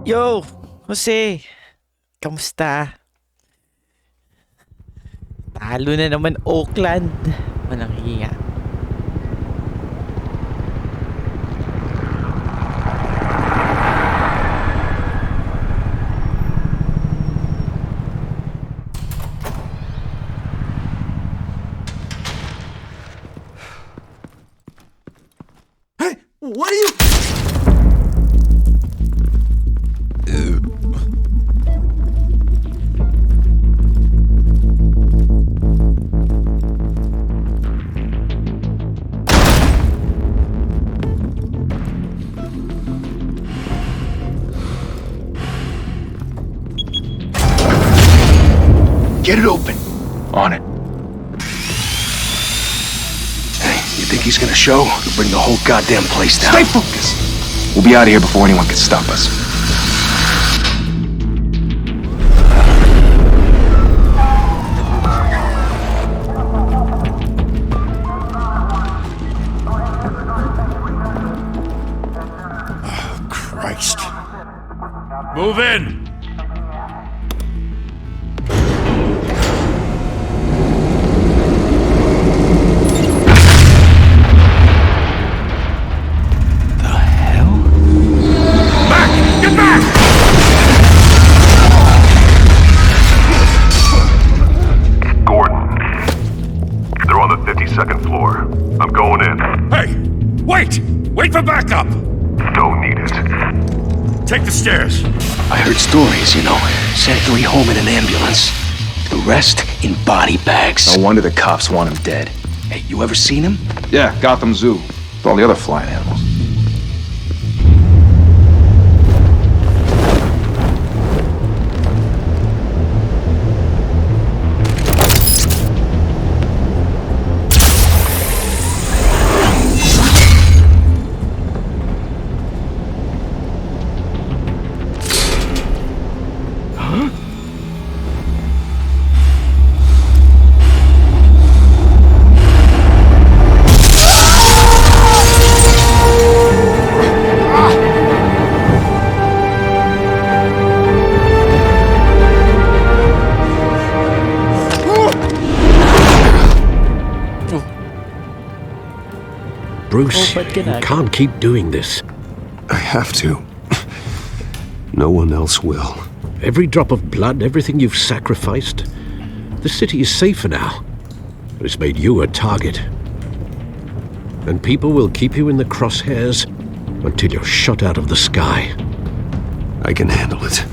Yo, Jose, kamusta? Talo na naman Oakland. Walang hiya. Hey, what are you? Get it open. On it. Hey, you think he's gonna show? He'll bring the whole goddamn place down. Stay focused. We'll be out of here before anyone can stop us. Oh, Christ. Move in! Take the stairs. I heard stories, you know. Sent 3 home in an ambulance. The rest in body bags. No wonder the cops want him dead. Hey, you ever seen him? Yeah, Gotham Zoo. With all the other flying animals. Bruce, you can't keep doing this. I have to. No one else will. Every drop of blood, everything you've sacrificed. The city is safer now. It's made you a target. And people will keep you in the crosshairs until you're shot out of the sky. I can handle it.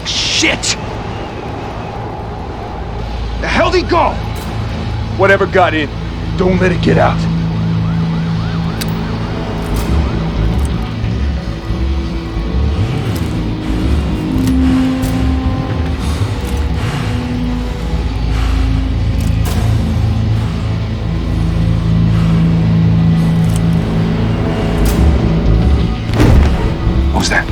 Shit! The hell'd he go? Whatever got in, don't let it get out. What was that?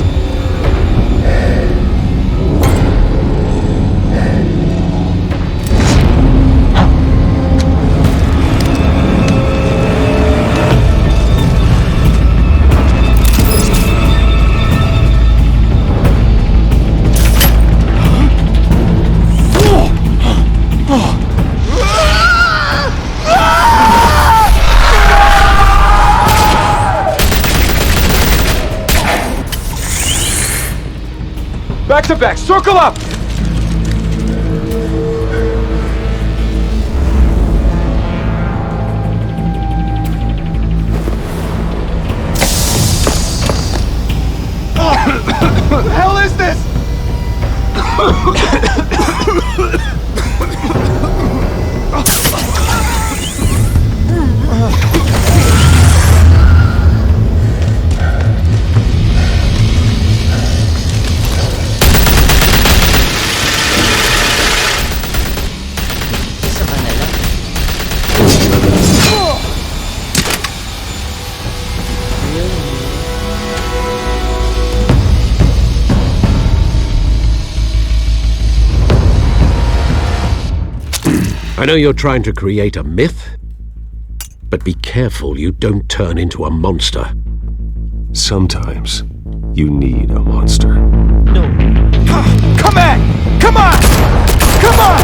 Back to back, circle up! What the hell is this? I know you're trying to create a myth, but be careful you don't turn into a monster. Sometimes you need a monster. Come on! Come on! Come on!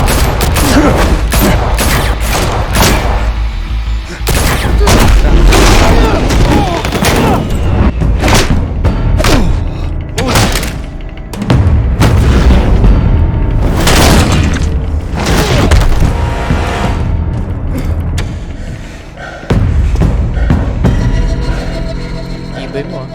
Ibay mo ah.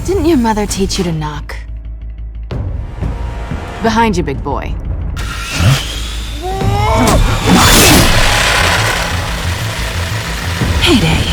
Didn't your mother teach you to knock? Behind you, big boy. Heyday.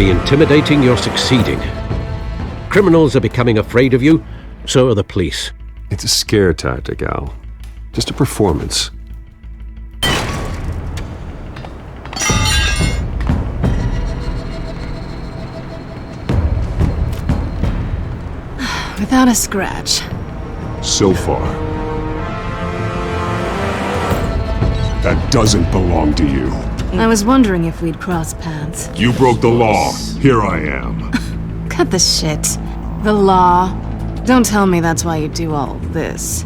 be intimidating, you're succeeding. Criminals are becoming afraid of you, so are the police. It's a scare tactic, Al. Just a performance. Without a scratch. So far. That doesn't belong to you. I was wondering if we'd cross paths. You broke the law. Here I am. Cut the shit. The law. Don't tell me that's why you do all this.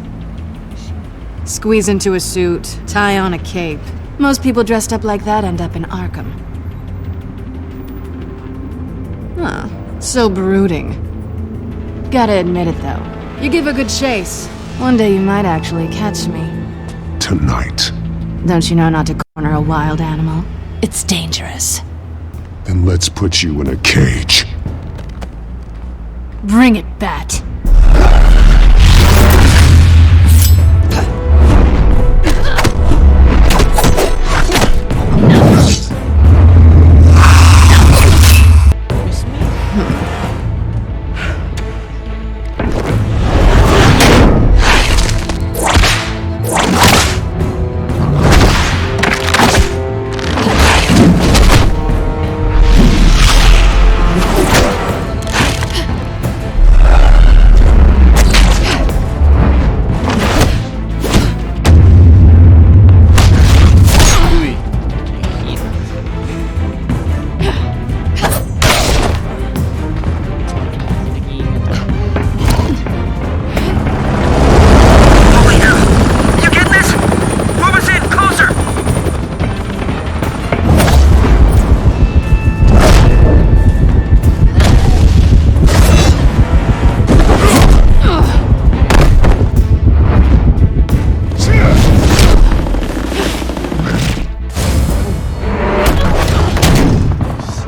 Squeeze into a suit, tie on a cape. Most people dressed up like that end up in Arkham. Huh. So brooding. Gotta admit it, though. You give a good chase. One day you might actually catch me. Tonight. Don't you know not to corner a wild animal? It's dangerous. Then let's put you in a cage. Bring it, Bat.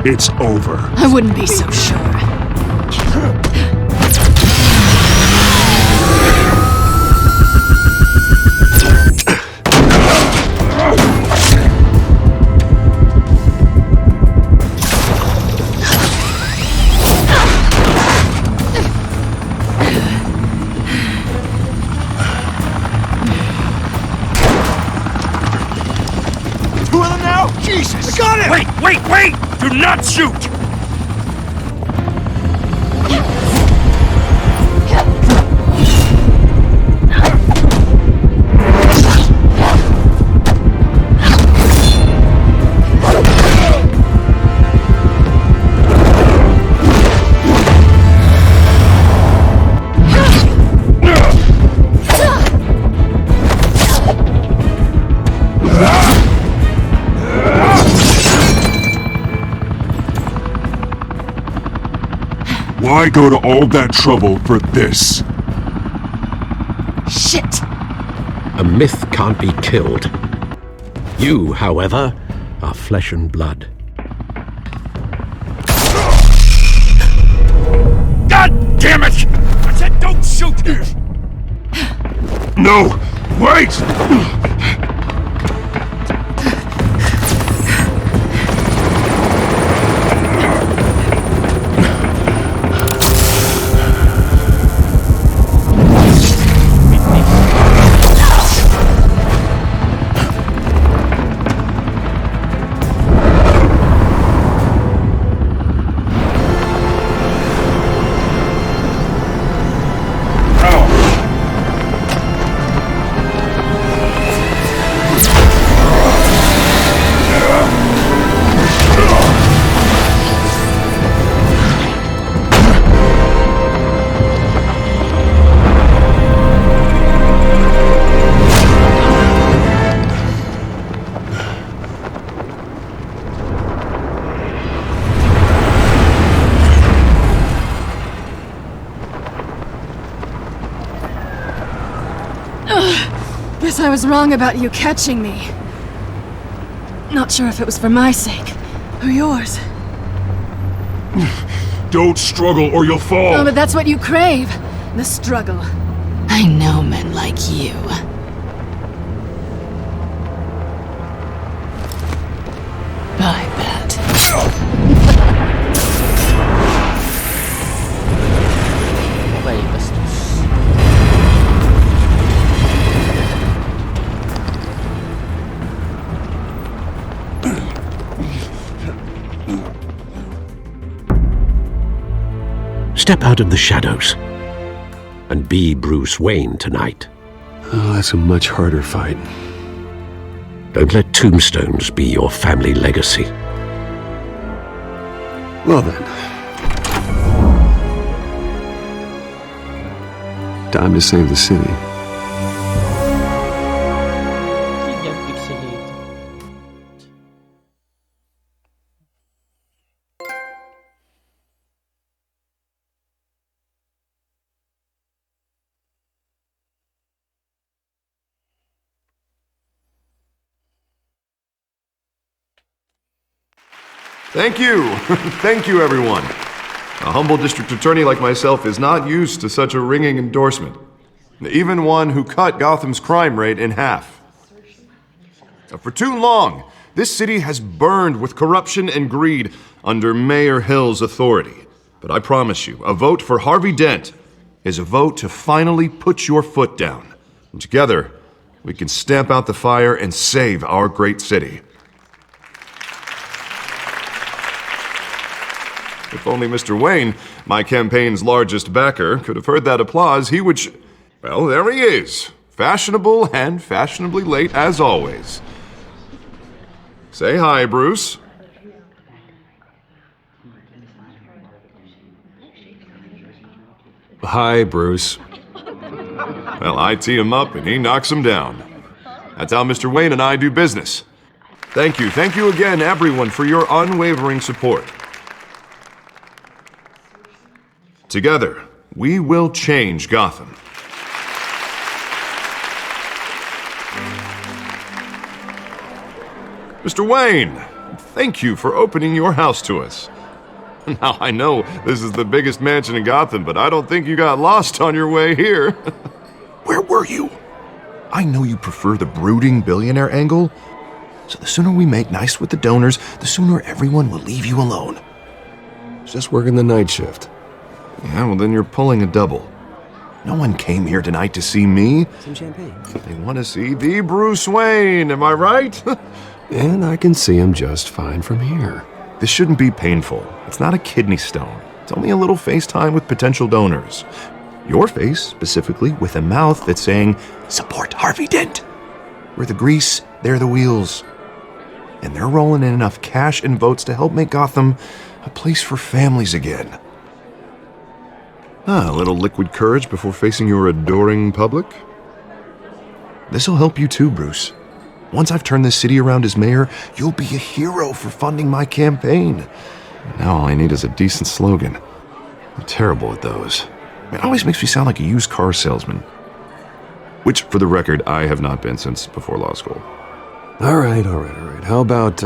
It's over. I wouldn't be so sure. Two of them now? Jesus! I got him! Wait! Do not shoot! Why go to all that trouble for this? Shit! A myth can't be killed. You, however, are flesh and blood. God damn it! I said don't shoot! No! Wait! Guess I was wrong about you catching me. Not sure if it was for my sake, or yours. Don't struggle or you'll fall! Oh, but that's what you crave. The struggle. I know men like you. Bye, Bat. Step out of the shadows and be Bruce Wayne tonight. Oh, that's a much harder fight. Don't let tombstones be your family legacy. Well then. Time to save the city. Ganyan, pixelated. Thank you. Thank you, everyone. A humble district attorney like myself is not used to such a ringing endorsement. Even one who cut Gotham's crime rate in half. For too long, this city has burned with corruption and greed under Mayor Hill's authority. But I promise you, a vote for Harvey Dent is a vote to finally put your foot down. And together, we can stamp out the fire and save our great city. If only Mr. Wayne, my campaign's largest backer, could have heard that applause, he would well, there he is. Fashionable and fashionably late as always. Say hi, Bruce. Hi, Bruce. Well, I tee him up and he knocks him down. That's how Mr. Wayne and I do business. Thank you again, everyone, for your unwavering support. Together, we will change Gotham. Mr. Wayne, thank you for opening your house to us. Now, I know this is the biggest mansion in Gotham, but I don't think you got lost on your way here. Where were you? I know you prefer the brooding billionaire angle, so the sooner we make nice with the donors, the sooner everyone will leave you alone. Just working the night shift. Yeah, well then you're pulling a double. No one came here tonight to see me. Some champagne. They want to see the Bruce Wayne, am I right? And I can see him just fine from here. This shouldn't be painful. It's not a kidney stone. It's only a little FaceTime with potential donors. Your face, specifically, with a mouth that's saying, support Harvey Dent. We're the grease, they're the wheels. And they're rolling in enough cash and votes to help make Gotham a place for families again. A little liquid courage before facing your adoring public. This'll help you too, Bruce. Once I've turned this city around as mayor, you'll be a hero for funding my campaign. Now all I need is a decent slogan. I'm terrible at those. It always makes me sound like a used car salesman. Which, for the record, I have not been since before law school. All right. How about,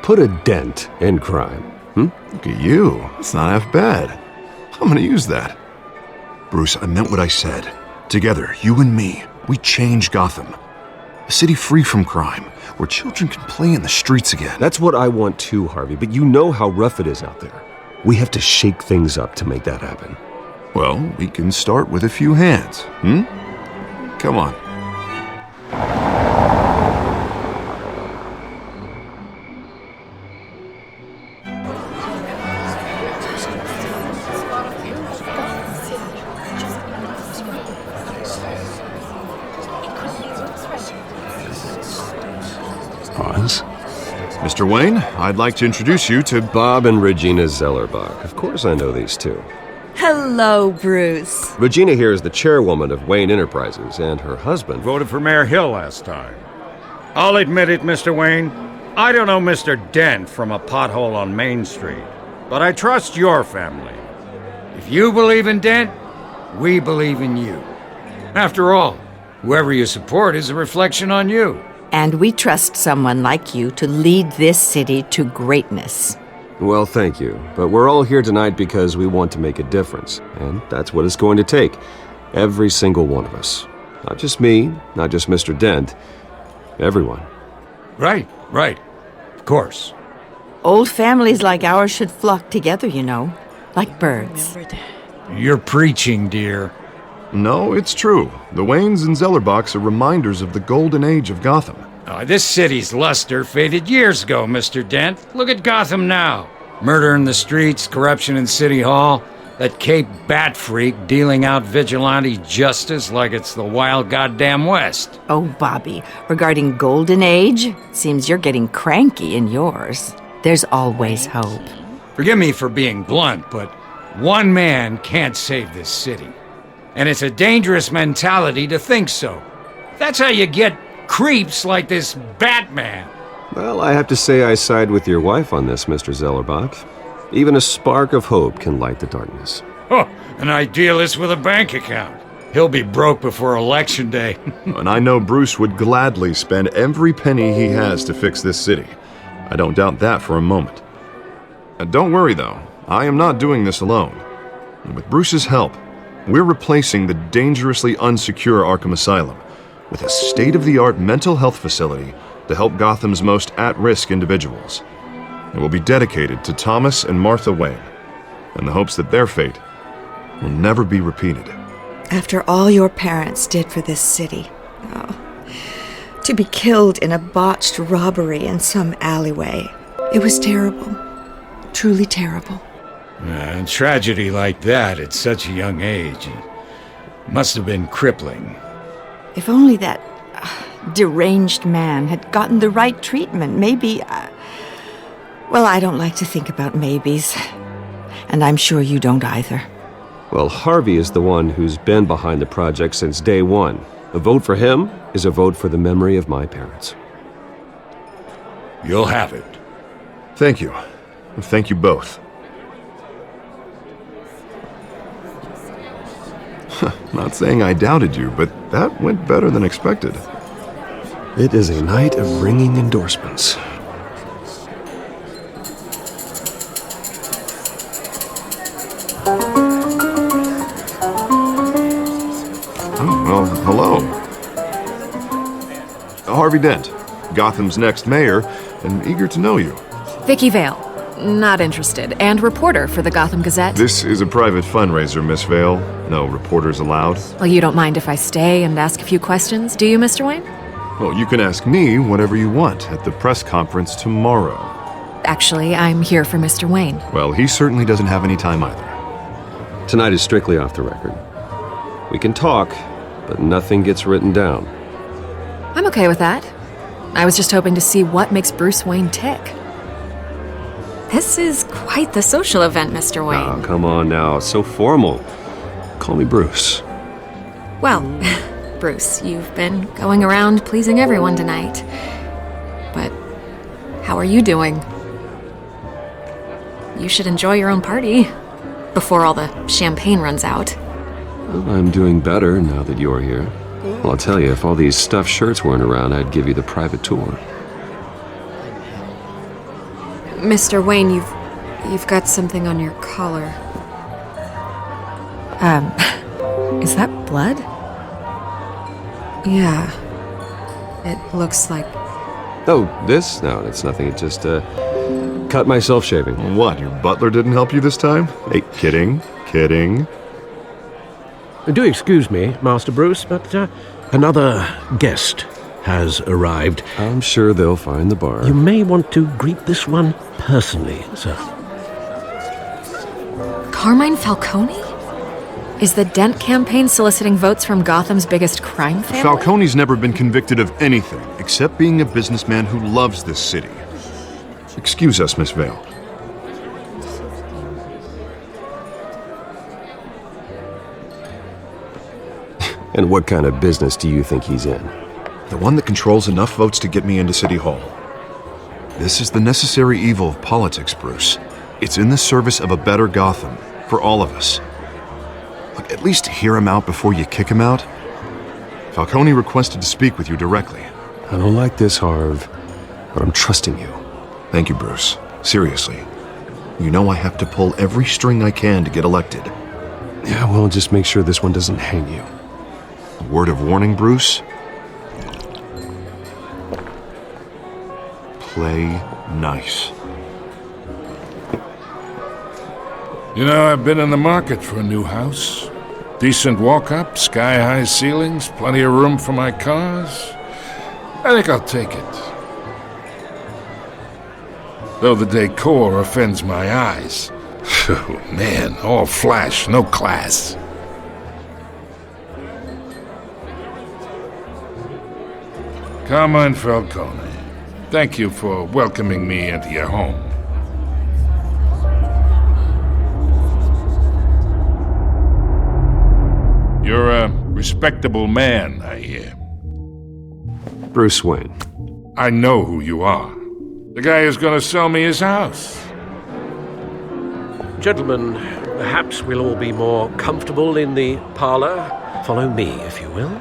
put a dent in crime? Look at you. It's not half bad. I'm gonna use that. Bruce, I meant what I said. Together, you and me, we change Gotham. A city free from crime, where children can play in the streets again. That's what I want too, Harvey, but you know how rough it is out there. We have to shake things up to make that happen. Well, we can start with a few hands, Come on. Pause. Mr. Wayne, I'd like to introduce you to Bob and Regina Zellerbach. Of course I know these two. Hello, Bruce. Regina here is the chairwoman of Wayne Enterprises, and her husband... Voted for Mayor Hill last time. I'll admit it, Mr. Wayne. I don't know Mr. Dent from a pothole on Main Street, but I trust your family. If you believe in Dent, we believe in you. After all, whoever you support is a reflection on you. And we trust someone like you to lead this city to greatness. Well, thank you. But we're all here tonight because we want to make a difference. And that's what it's going to take. Every single one of us. Not just me, not just Mr. Dent. Everyone. Right. Of course. Old families like ours should flock together, you know, like birds. You're preaching, dear. No, it's true. The Waynes and Zellerbachs are reminders of the golden age of Gotham. This city's luster faded years ago, Mr. Dent. Look at Gotham now. Murder in the streets, corruption in City Hall. That Cape Bat freak dealing out vigilante justice like it's the wild goddamn West. Oh, Bobby, regarding Golden Age, seems you're getting cranky in yours. There's always hope. Forgive me for being blunt, but one man can't save this city. And it's a dangerous mentality to think so. That's how you get creeps like this Batman. Well, I have to say I side with your wife on this, Mr. Zellerbach. Even a spark of hope can light the darkness. Oh, an idealist with a bank account. He'll be broke before Election Day. And I know Bruce would gladly spend every penny he has to fix this city. I don't doubt that for a moment. Don't worry, though. I am not doing this alone. And with Bruce's help, we're replacing the dangerously unsecure Arkham Asylum with a state-of-the-art mental health facility to help Gotham's most at-risk individuals. It will be dedicated to Thomas and Martha Wayne, in the hopes that their fate will never be repeated. After all your parents did for this city, to be killed in a botched robbery in some alleyway, it was terrible. Truly terrible. A tragedy like that at such a young age must have been crippling. If only that deranged man had gotten the right treatment, maybe... Well, I don't like to think about maybes. And I'm sure you don't either. Well, Harvey is the one who's been behind the project since day one. A vote for him is a vote for the memory of my parents. You'll have it. Thank you. Thank you both. Not saying I doubted you, but that went better than expected. It is a night of ringing endorsements. Oh, well, hello. Harvey Dent, Gotham's next mayor, and eager to know you. Vicky Vale. Not interested. And reporter for the Gotham Gazette. This is a private fundraiser, Miss Vale. No reporters allowed. Well, you don't mind if I stay and ask a few questions, do you, Mr. Wayne? Well, you can ask me whatever you want at the press conference tomorrow. Actually, I'm here for Mr. Wayne. Well, he certainly doesn't have any time either. Tonight is strictly off the record. We can talk, but nothing gets written down. I'm okay with that. I was just hoping to see what makes Bruce Wayne tick. This is quite the social event, Mr. Wayne. Oh, come on now. It's so formal. Call me Bruce. Well, Bruce, you've been going around pleasing everyone tonight. But how are you doing? You should enjoy your own party before all the champagne runs out. Well, I'm doing better now that you're here. Well, I'll tell you, if all these stuffed shirts weren't around, I'd give you the private tour. Mr. Wayne, you've got something on your collar. Is that blood? Yeah. It looks like... Oh, this? No, it's nothing. It just, cut myself shaving. What, your butler didn't help you this time? Hey, kidding. Do excuse me, Master Bruce, but another guest has arrived. I'm sure they'll find the bar. You may want to greet this one personally, sir. Carmine Falcone? Is the Dent campaign soliciting votes from Gotham's biggest crime family? Falcone's never been convicted of anything except being a businessman who loves this city. Excuse us, Miss Vale. And what kind of business do you think he's in? The one that controls enough votes to get me into City Hall. This is the necessary evil of politics, Bruce. It's in the service of a better Gotham, for all of us. Look, at least hear him out before you kick him out. Falcone requested to speak with you directly. I don't like this, Harv, but I'm trusting you. Thank you, Bruce. Seriously. You know I have to pull every string I can to get elected. Yeah, well, just make sure this one doesn't hang you. A word of warning, Bruce? Play nice. You know, I've been in the market for a new house. Decent walk-up, sky-high ceilings, plenty of room for my cars. I think I'll take it. Though the decor offends my eyes. Oh, man, all flash, no class. Carmine Falcone, thank you for welcoming me into your home. You're a respectable man, I hear. Bruce Wayne. I know who you are. The guy who's gonna sell me his house. Gentlemen, perhaps we'll all be more comfortable in the parlor. Follow me, if you will.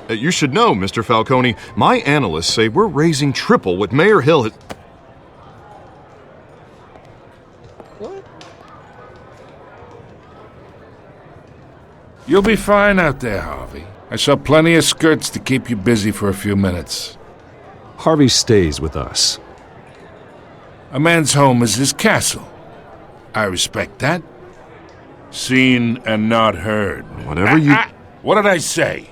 You should know, Mr. Falcone, my analysts say we're raising triple what Mayor Hill has... You'll be fine out there, Harvey. I saw plenty of skirts to keep you busy for a few minutes. Harvey stays with us. A man's home is his castle. I respect that. Seen and not heard. Whatever you... What did I say?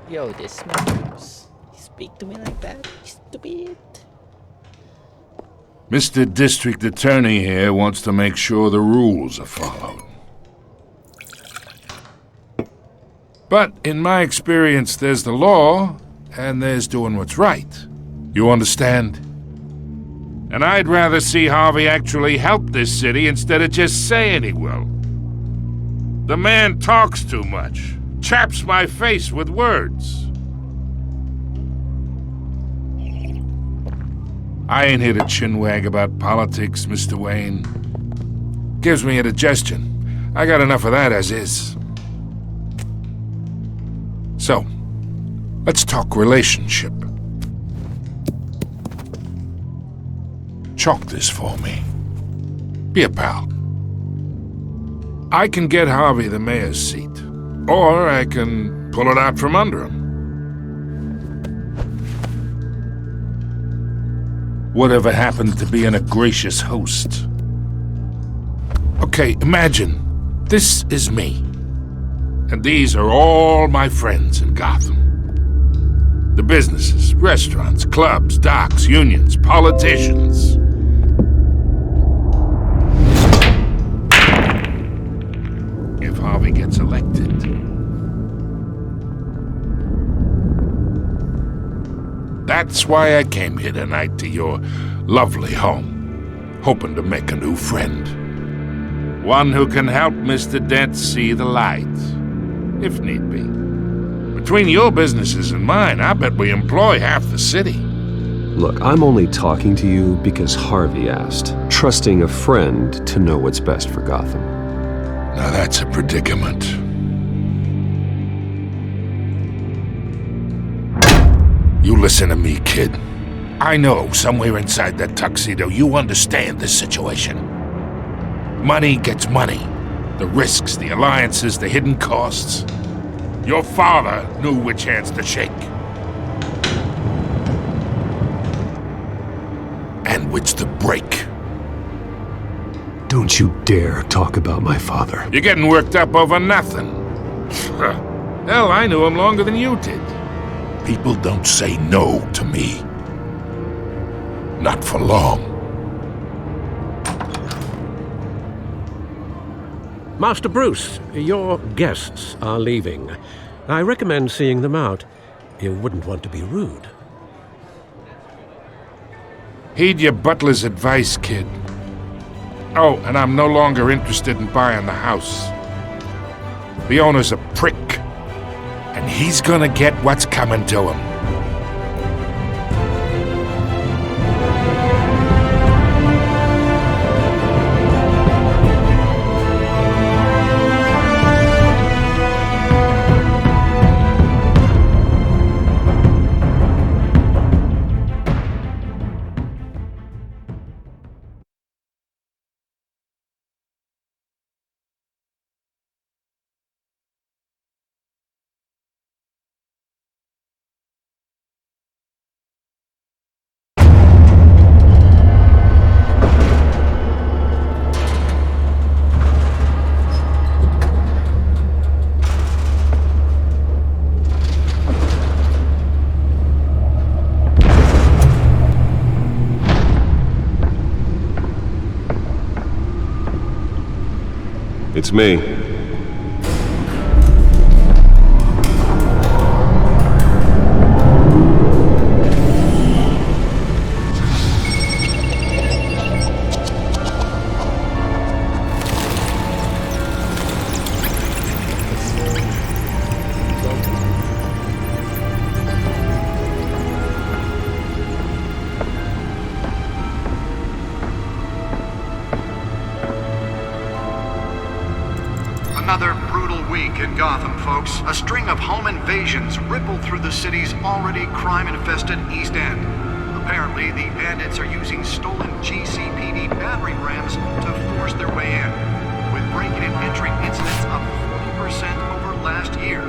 Yo, this matters. You speak to me like that, you stupid. Mr. District Attorney here wants to make sure the rules are followed. But in my experience, there's the law, and there's doing what's right. You understand? And I'd rather see Harvey actually help this city instead of just saying he will. The man talks too much. Chaps my face with words. I ain't here to chinwag about politics, Mr. Wayne. Gives me indigestion. I got enough of that as is. So, let's talk relationship. Chalk this for me. Be a pal. I can get Harvey the mayor's seat. Or I can pull it out from under him. Whatever happened to being a gracious host? Okay, imagine this is me. And these are all my friends in Gotham. The businesses, restaurants, clubs, docks, unions, politicians. If Harvey gets elected, that's why I came here tonight to your lovely home, hoping to make a new friend. One who can help Mr. Dent see the light, if need be. Between your businesses and mine, I bet we employ half the city. Look, I'm only talking to you because Harvey asked, trusting a friend to know what's best for Gotham. Now that's a predicament. You listen to me, kid. I know somewhere inside that tuxedo you understand this situation. Money gets money. The risks, the alliances, the hidden costs. Your father knew which hands to shake. And which to break. Don't you dare talk about my father. You're getting worked up over nothing. Hell, I knew him longer than you did. People don't say no to me. Not for long. Master Bruce, your guests are leaving. I recommend seeing them out. You wouldn't want to be rude. Heed your butler's advice, kid. Oh, and I'm no longer interested in buying the house. The owner's a prick. And he's gonna get what's coming to him. It's me. Another brutal week in Gotham, folks. A string of home invasions rippled through the city's already crime-infested East End. Apparently, the bandits are using stolen GCPD battering rams to force their way in, with breaking and entering incidents up 40% over last year.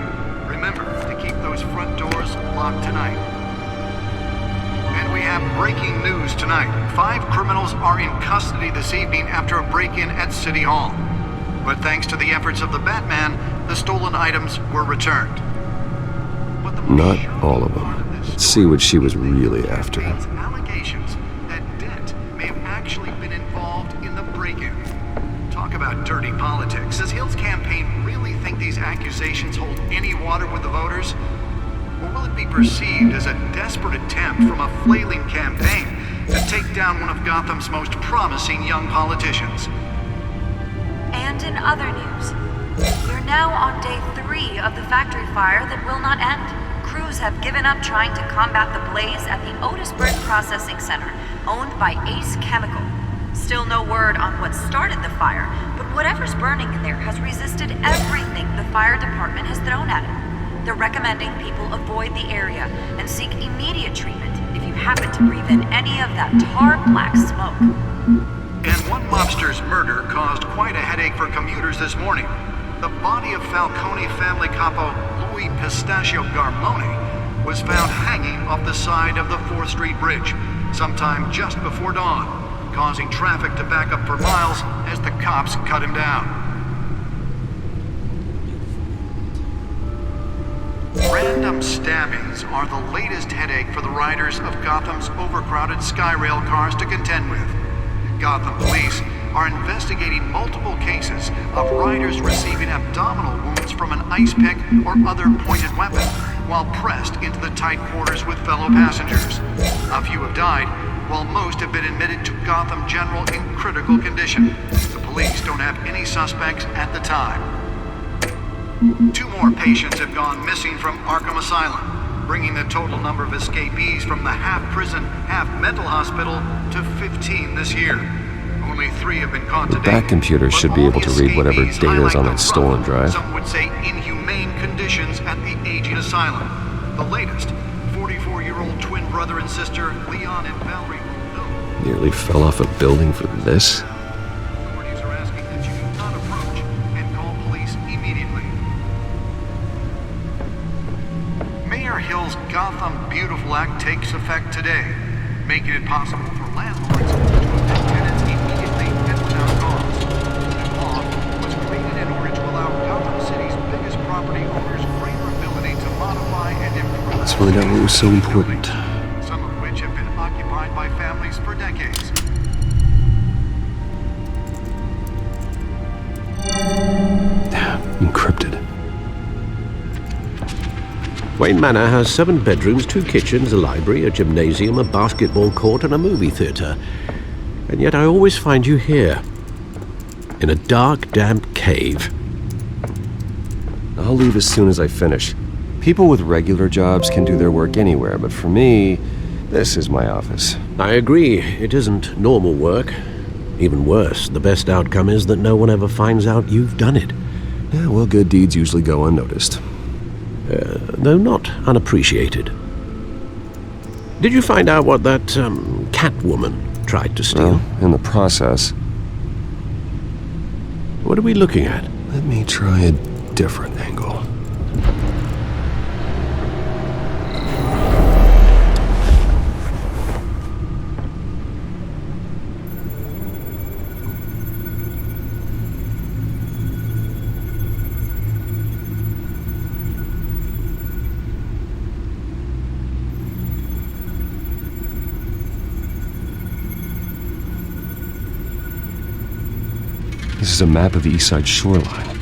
Remember to keep those front doors locked tonight. And we have breaking news tonight. 5 criminals are in custody this evening after a break-in at City Hall. But thanks to the efforts of the Batman, the stolen items were returned. Not all of them. Let's see what she was really after. Allegations that Dent may have actually been involved in the break-in. Talk about dirty politics. Does Hill's campaign really think these accusations hold any water with the voters? Or will it be perceived as a desperate attempt from a flailing campaign to take down one of Gotham's most promising young politicians? And in other news, we're now on day 3 of the factory fire that will not end. Crews have given up trying to combat the blaze at the Otisburg Processing Center, owned by Ace Chemical. Still no word on what started the fire, but whatever's burning in there has resisted everything the fire department has thrown at it. They're recommending people avoid the area and seek immediate treatment if you happen to breathe in any of that tar black smoke. And one mobster's murder caused quite a headache for commuters this morning. The body of Falcone family capo Louis Pistachio Garmone was found hanging off the side of the 4th Street Bridge sometime just before dawn, causing traffic to back up for miles as the cops cut him down. Random stabbings are the latest headache for the riders of Gotham's overcrowded Skyrail cars to contend with. Gotham police are investigating multiple cases of riders receiving abdominal wounds from an ice pick or other pointed weapon while pressed into the tight quarters with fellow passengers. A few have died, while most have been admitted to Gotham General in critical condition. The police don't have any suspects at the time. 2 more patients have gone missing from Arkham Asylum, bringing the total number of escapees from the half-prison, half-mental hospital to 15 this year. Only 3 have been caught today. That computer should be able to read whatever data is on that stolen drive. Some would say inhumane conditions at the aging asylum. The latest, 44-year-old twin brother and sister Leon and Valerie. Nearly fell off a building for this. Authorities are asking that you do not approach and call police immediately. Mayor Hill's Gotham Beautiful Act takes effect today, making it possible for landlords to evict tenants immediately and without cause. The law was created in order to allow Gotham City's biggest property owners greater ability to modify and improve. Let's find out what was so important. Some of which have been occupied by families for decades. Encrypted. Wayne Manor has 7 bedrooms, 2 kitchens, a library, a gymnasium, a basketball court, and a movie theatre. And yet I always find you here, in a dark, damp cave. I'll leave as soon as I finish. People with regular jobs can do their work anywhere, but for me, this is my office. I agree, it isn't normal work. Even worse, the best outcome is that no one ever finds out you've done it. Yeah, well, good deeds usually go unnoticed. Though not unappreciated. Did you find out what that, Catwoman tried to steal? Well, in the process. What are we looking at? Let me try a different angle. This is a map of the east side shoreline.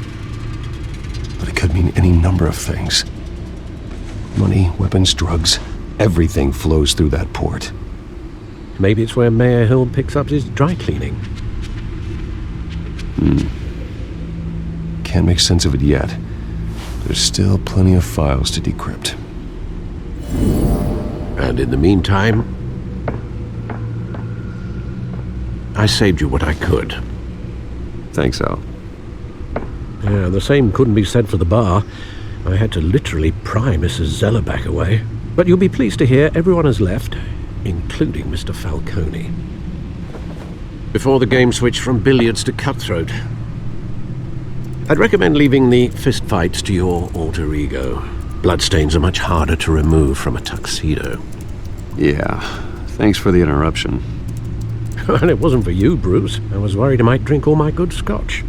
But it could mean any number of things. Money, weapons, drugs, everything flows through that port. Maybe it's where Mayor Hill picks up his dry cleaning. Can't make sense of it yet. There's still plenty of files to decrypt. And in the meantime, I saved you what I could. Thanks, Al. Yeah, the same couldn't be said for the bar. I had to literally pry Mrs. Zeller back away. But you'll be pleased to hear everyone has left, including Mr. Falcone. Before the game switched from billiards to cutthroat. I'd recommend leaving the fistfights to your alter ego. Bloodstains are much harder to remove from a tuxedo. Yeah, thanks for the interruption. And it wasn't for you, Bruce. I was worried I might drink all my good scotch.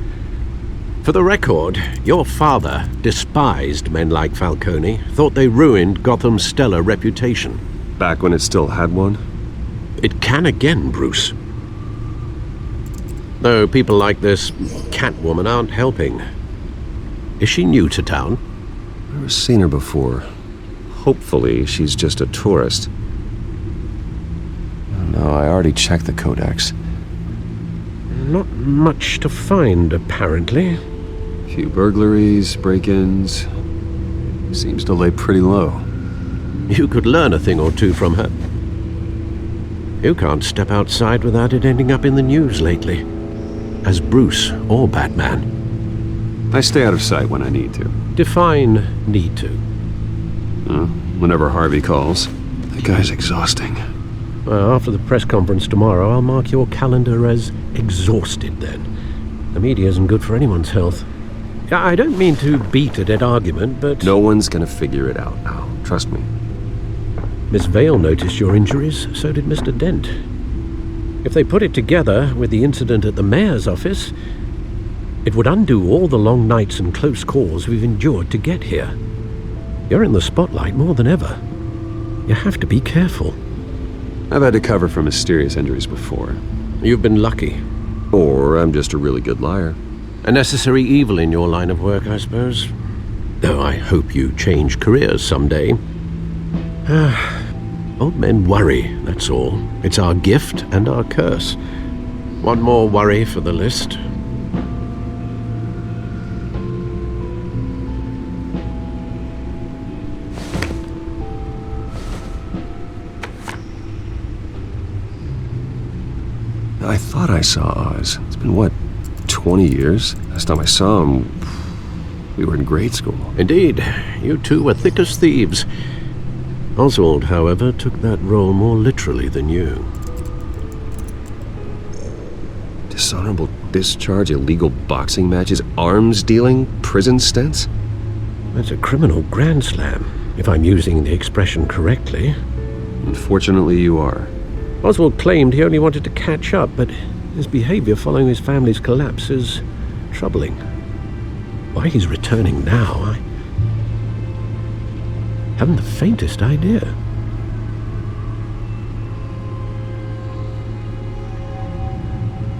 For the record, your father despised men like Falcone, thought they ruined Gotham's stellar reputation. Back when it still had one? It can again, Bruce. Though people like this Catwoman aren't helping. Is she new to town? I've never seen her before. Hopefully, she's just a tourist. No, I already checked the codex. Not much to find, apparently. Few burglaries, break-ins. Seems to lay pretty low. You could learn a thing or two from her. You can't step outside without it ending up in the news lately. As Bruce or Batman. I stay out of sight when I need to. Define need to. Whenever Harvey calls. That guy's exhausting. Well, after the press conference tomorrow, I'll mark your calendar as exhausted then. The media isn't good for anyone's health. I don't mean to beat a dead argument, but... No one's gonna figure it out now. Trust me. Miss Vale noticed your injuries, so did Mr. Dent. If they put it together with the incident at the mayor's office, it would undo all the long nights and close calls we've endured to get here. You're in the spotlight more than ever. You have to be careful. I've had to cover for mysterious injuries before. You've been lucky. Or I'm just a really good liar. A necessary evil in your line of work, I suppose. Though I hope you change careers someday. Old men worry, that's all. It's our gift and our curse. One more worry for the list. I thought I saw Oz. It's been, what, 20 years? Last time I saw him, we were in grade school. Indeed. You two were thick as thieves. Oswald, however, took that role more literally than you. Dishonorable discharge, illegal boxing matches, arms dealing, prison stints? That's a criminal grand slam, if I'm using the expression correctly. Unfortunately, you are. Oswald claimed he only wanted to catch up, but his behavior following his family's collapse is troubling. Why he's returning now, I haven't the faintest idea.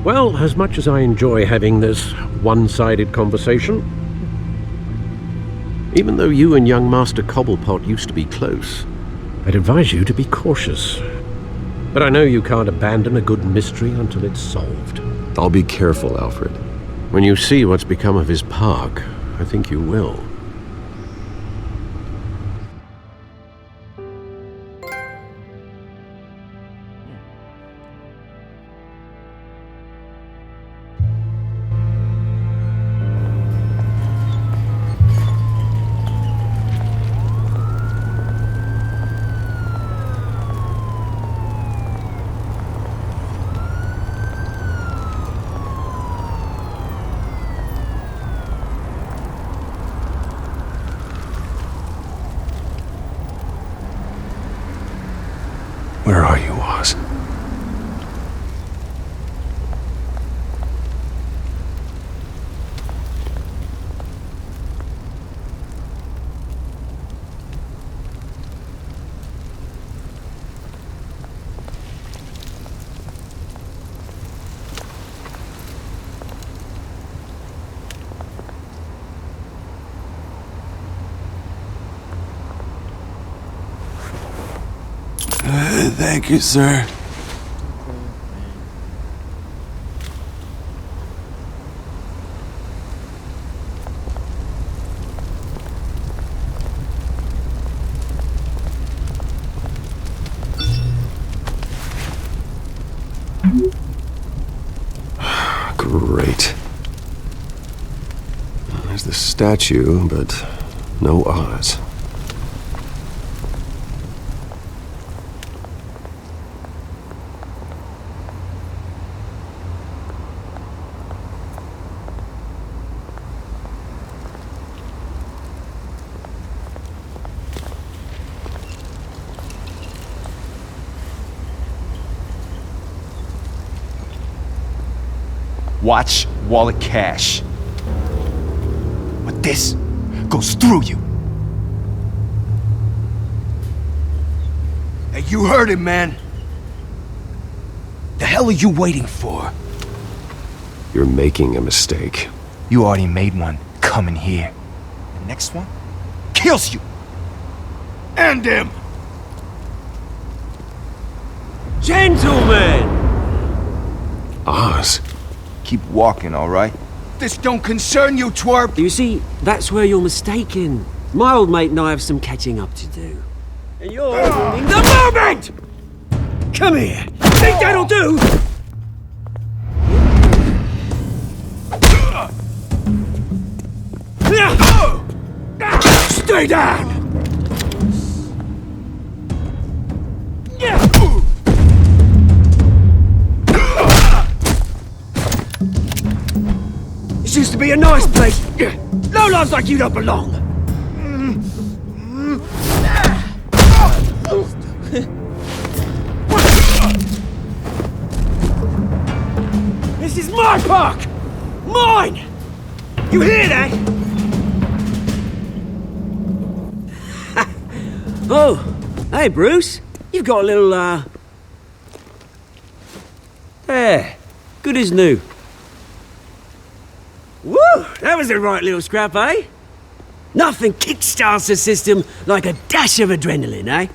Well, as much as I enjoy having this one-sided conversation, even though you and young Master Cobblepot used to be close, I'd advise you to be cautious. But I know you can't abandon a good mystery until it's solved. I'll be careful, Alfred. When you see what's become of his park, I think you will. Where are you, Oz? Thank you, sir. Great. There's the statue, but no Oz. Watch wallet cash. But this goes through you. Hey, you heard him, man. The hell are you waiting for? You're making a mistake. You already made one coming here. The next one kills you. And him. Gentlemen! Oz. Keep walking, all right? This don't concern you, twerp! You see, that's where you're mistaken. My old mate and I have some catching up to do. And you're ruining the moment! Come here! Think that'll do? Stay down! This used to be a nice place. Lowlifes like you don't belong. This is my park! Mine! You hear that? Oh, hey Bruce. You've got a little, There. Good as new. Woo! That was a right little scrap, eh? Nothing kickstarts the system like a dash of adrenaline, eh?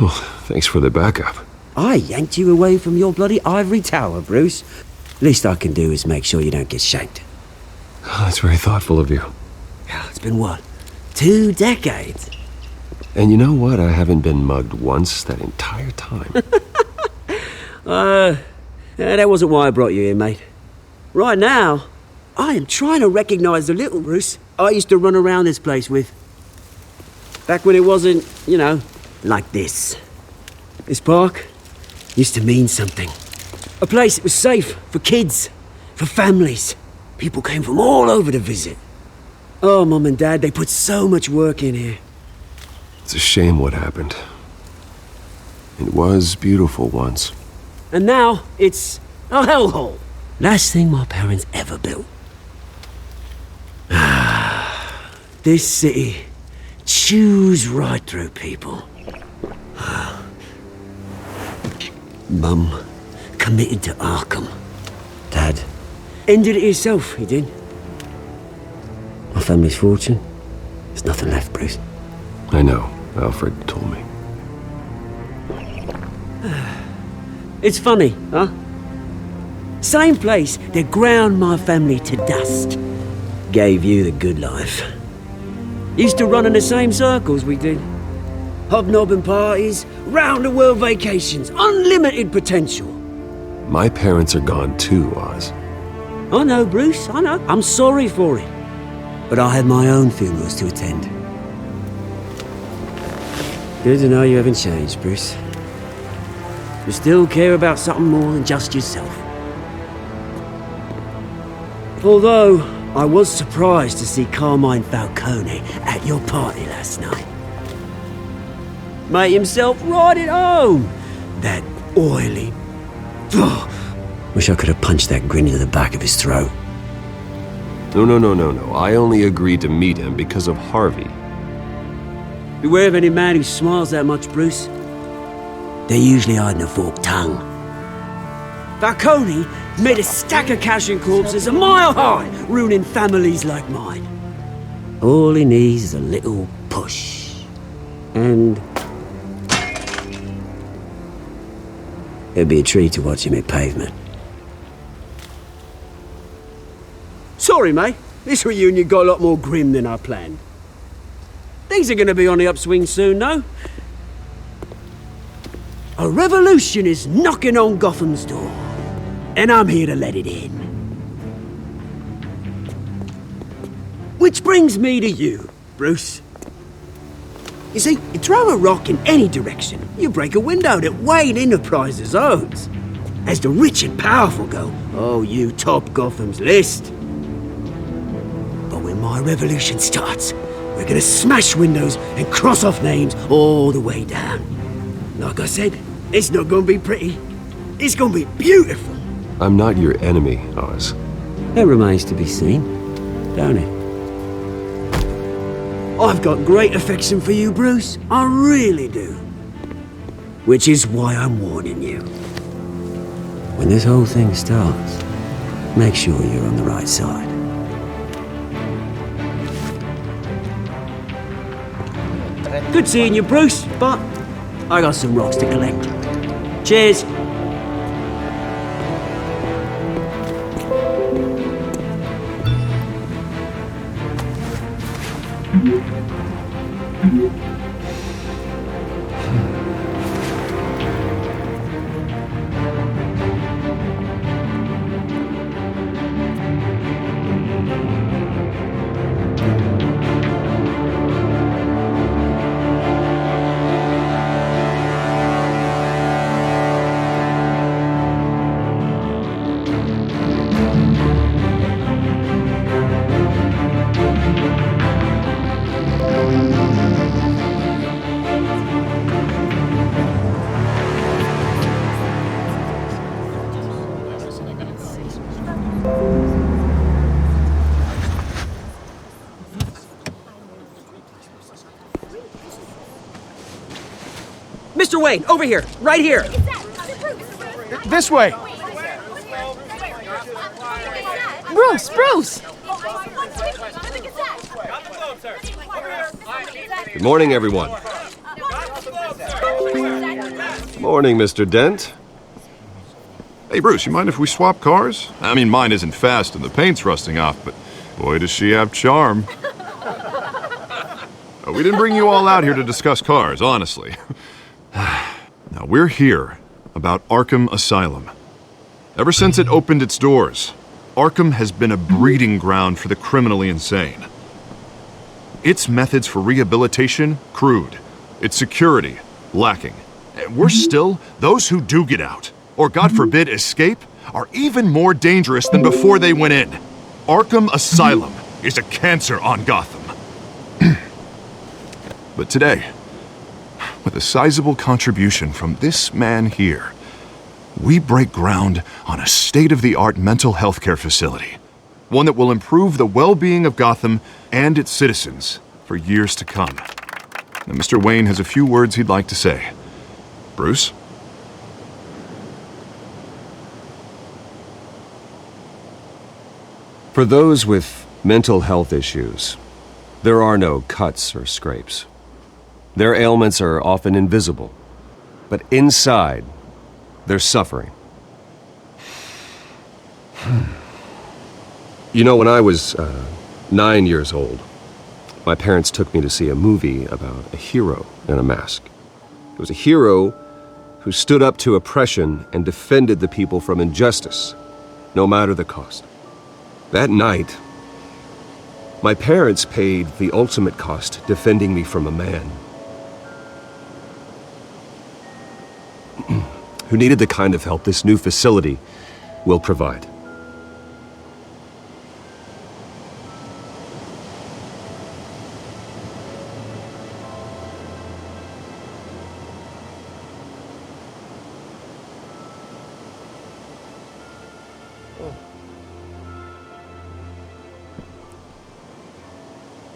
Well, thanks for the backup. I yanked you away from your bloody ivory tower, Bruce. Least I can do is make sure you don't get shanked. Oh, that's very thoughtful of you. It's been what? 2 decades? And you know what? I haven't been mugged once that entire time. That wasn't why I brought you here, mate. Right now, I am trying to recognize the little Bruce I used to run around this place with. Back when it wasn't, you know, like this. This park used to mean something. A place that was safe for kids, for families. People came from all over to visit. Oh, Mum and Dad, they put so much work in here. It's a shame what happened. It was beautiful once. And now, it's a hellhole. Last thing my parents ever built. This city chews right through people. Mum committed to Arkham. Dad ended it himself, he did. My family's fortune, there's nothing left, Bruce. I know. Alfred told me. It's funny, huh? Same place that ground my family to dust gave you the good life. Used to run in the same circles we did. Hobnobbing parties, round-the-world vacations, unlimited potential. My parents are gone too, Oz. I know, Bruce, I know. I'm sorry for it. But I had my own funerals to attend. Good to know you haven't changed, Bruce. You still care about something more than just yourself. Although, I was surprised to see Carmine Falcone at your party last night. Made himself right at home. That oily... Wish I could have punched that grin into the back of his throat. No. I only agreed to meet him because of Harvey. Beware of any man who smiles that much, Bruce. They're usually hiding a forked tongue. Falcone made a stack of cash and corpses a mile high, ruining families like mine. All he needs is a little push. And... It'd be a treat to watch him hit pavement. Sorry, mate. This reunion got a lot more grim than I planned. Things are gonna be on the upswing soon, though. A revolution is knocking on Gotham's door, and I'm here to let it in. Which brings me to you, Bruce. You see, you throw a rock in any direction, you break a window that Wayne Enterprises owns. As the rich and powerful go, oh, you top Gotham's list. But when my revolution starts, we're gonna smash windows and cross off names all the way down. Like I said, it's not gonna be pretty. It's gonna be beautiful. I'm not your enemy, Oz. That remains to be seen, don't it? I've got great affection for you, Bruce. I really do. Which is why I'm warning you. When this whole thing starts, make sure you're on the right side. Good seeing you, Bruce, but I got some rocks to collect. Cheers. Mr. Wayne, over here, right here. This way. Bruce! Good morning, everyone. Morning, Mr. Dent. Hey, Bruce, you mind if we swap cars? I mean, mine isn't fast and the paint's rusting off, but boy, does she have charm. We didn't bring you all out here to discuss cars, honestly. Now, we're here about Arkham Asylum. Ever since it opened its doors, Arkham has been a breeding ground for the criminally insane. Its methods for rehabilitation, crude. Its security, lacking. And worse still, those who do get out, or God forbid escape, are even more dangerous than before they went in. Arkham Asylum is a cancer on Gotham. But today, with a sizable contribution from this man here, we break ground on a state-of-the-art mental health care facility. One that will improve the well-being of Gotham and its citizens for years to come. Now, Mr. Wayne has a few words he'd like to say. Bruce? For those with mental health issues, there are no cuts or scrapes. Their ailments are often invisible, but inside, they're suffering. You know, when I was 9 years old, my parents took me to see a movie about a hero in a mask. It was a hero who stood up to oppression and defended the people from injustice, no matter the cost. That night, my parents paid the ultimate cost defending me from a man who needed the kind of help this new facility will provide.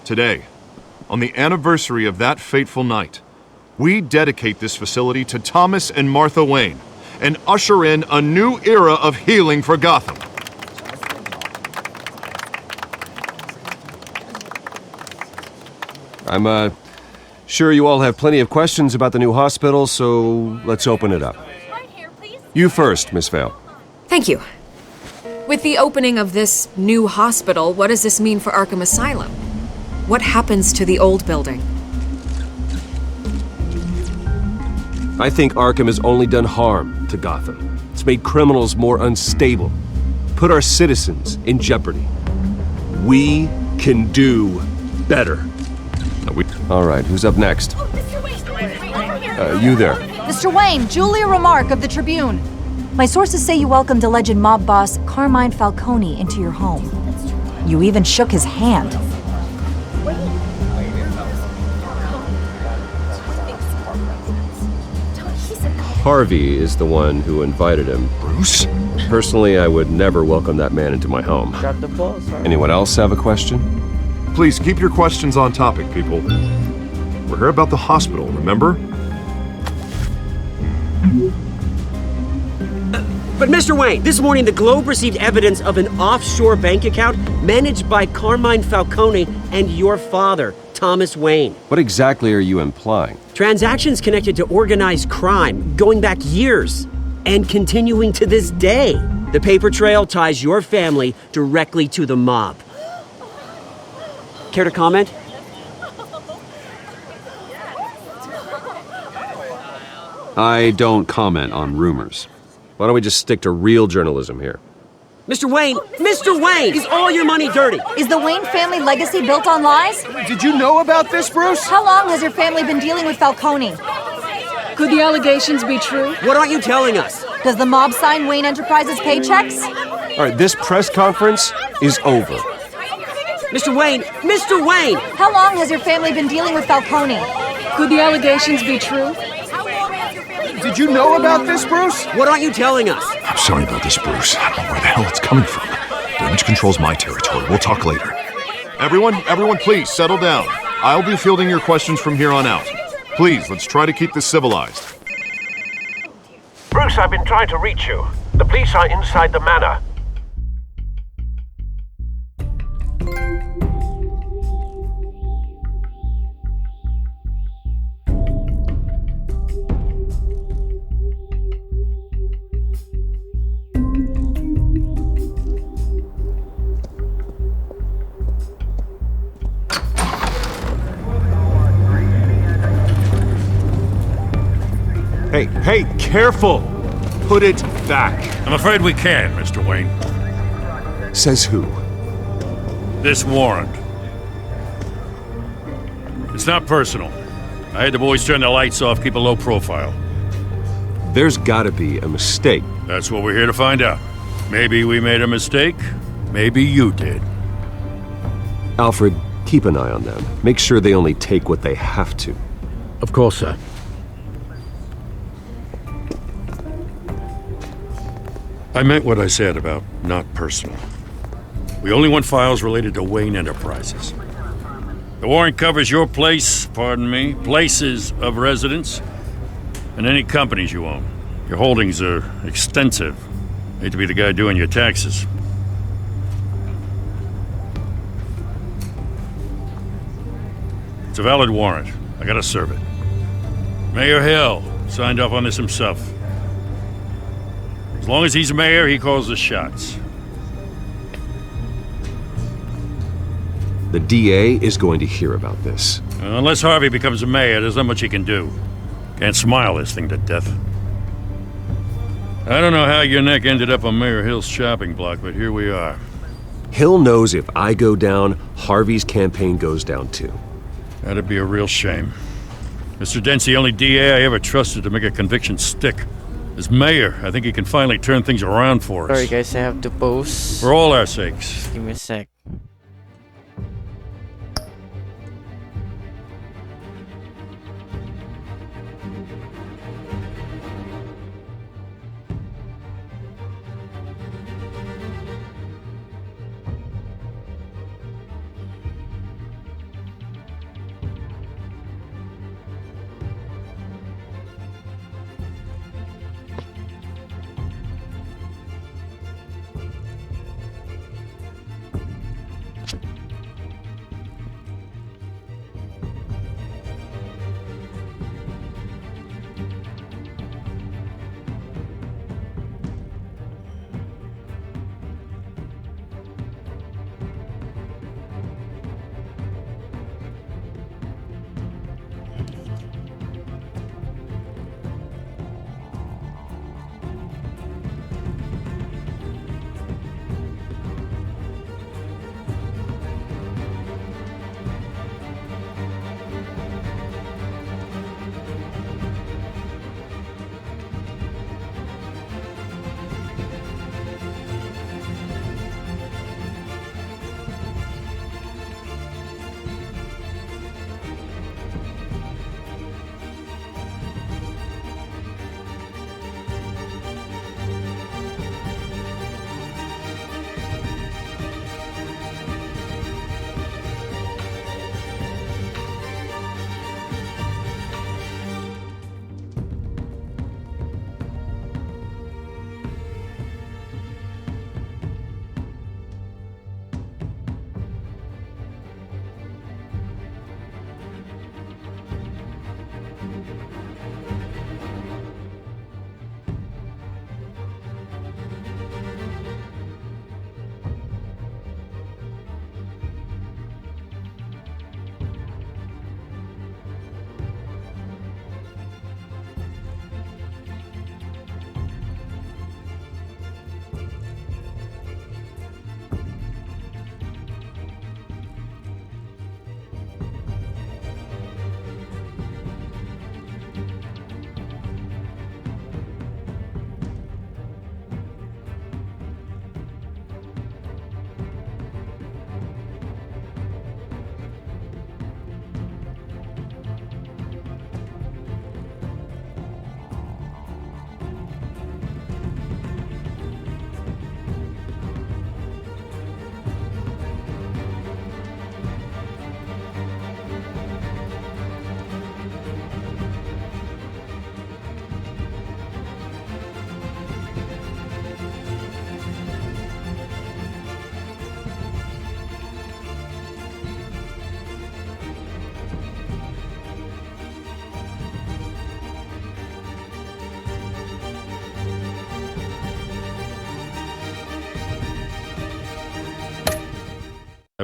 Today, on the anniversary of that fateful night, we dedicate this facility to Thomas and Martha Wayne and usher in a new era of healing for Gotham. I'm sure you all have plenty of questions about the new hospital, so let's open it up. Right here, please. You first, Miss Vale. Thank you. With the opening of this new hospital, what does this mean for Arkham Asylum? What happens to the old building? I think Arkham has only done harm to Gotham. It's made criminals more unstable, put our citizens in jeopardy. We can do better. All right, who's up next? You there. Mr. Wayne, Julia Remark of the Tribune. My sources say you welcomed alleged mob boss Carmine Falcone into your home. You even shook his hand. Harvey is the one who invited him. Bruce? Personally, I would never welcome that man into my home. Drop the ball, sorry. Anyone else have a question? Please keep your questions on topic, people. We're here about the hospital, remember? But Mr. Wayne, this morning the Globe received evidence of an offshore bank account managed by Carmine Falcone and your father, Thomas Wayne. What exactly are you implying? Transactions connected to organized crime going back years and continuing to this day. The paper trail ties your family directly to the mob. Care to comment? I don't comment on rumors. Why don't we just stick to real journalism here? Mr. Wayne! Mr. Wayne! Is all your money dirty? Is the Wayne family legacy built on lies? Did you know about this, Bruce? How long has your family been dealing with Falcone? Could the allegations be true? What aren't you telling us? Does the mob sign Wayne Enterprises paychecks? All right, this press conference is over. Mr. Wayne! Mr. Wayne! How long has your family been dealing with Falcone? Could the allegations be true? Did you know about this, Bruce? What aren't you telling us? I'm sorry about this, Bruce. I don't know where the hell it's coming from. Damage control's my territory. We'll talk later. Everyone, please settle down. I'll be fielding your questions from here on out. Please, let's try to keep this civilized. Bruce, I've been trying to reach you. The police are inside the manor. Hey, careful! Put it back. I'm afraid we can, Mr. Wayne. Says who? This warrant. It's not personal. I had the boys turn the lights off, keep a low profile. There's gotta be a mistake. That's what we're here to find out. Maybe we made a mistake. Maybe you did. Alfred, keep an eye on them. Make sure they only take what they have to. Of course, sir. I meant what I said about not personal. We only want files related to Wayne Enterprises. The warrant covers your place, places of residence, and any companies you own. Your holdings are extensive. Hate to be the guy doing your taxes. It's a valid warrant. I gotta serve it. Mayor Hill signed off on this himself. As long as he's mayor, he calls the shots. The DA is going to hear about this. Unless Harvey becomes a mayor, there's not much he can do. Can't smile this thing to death. I don't know how your neck ended up on Mayor Hill's shopping block, but here we are. Hill knows if I go down, Harvey's campaign goes down too. That'd be a real shame. Mr. Dent's the only DA I ever trusted to make a conviction stick. As mayor, I think he can finally turn things around for us. Sorry guys, I have to pause. For all our sakes. Give me a sec.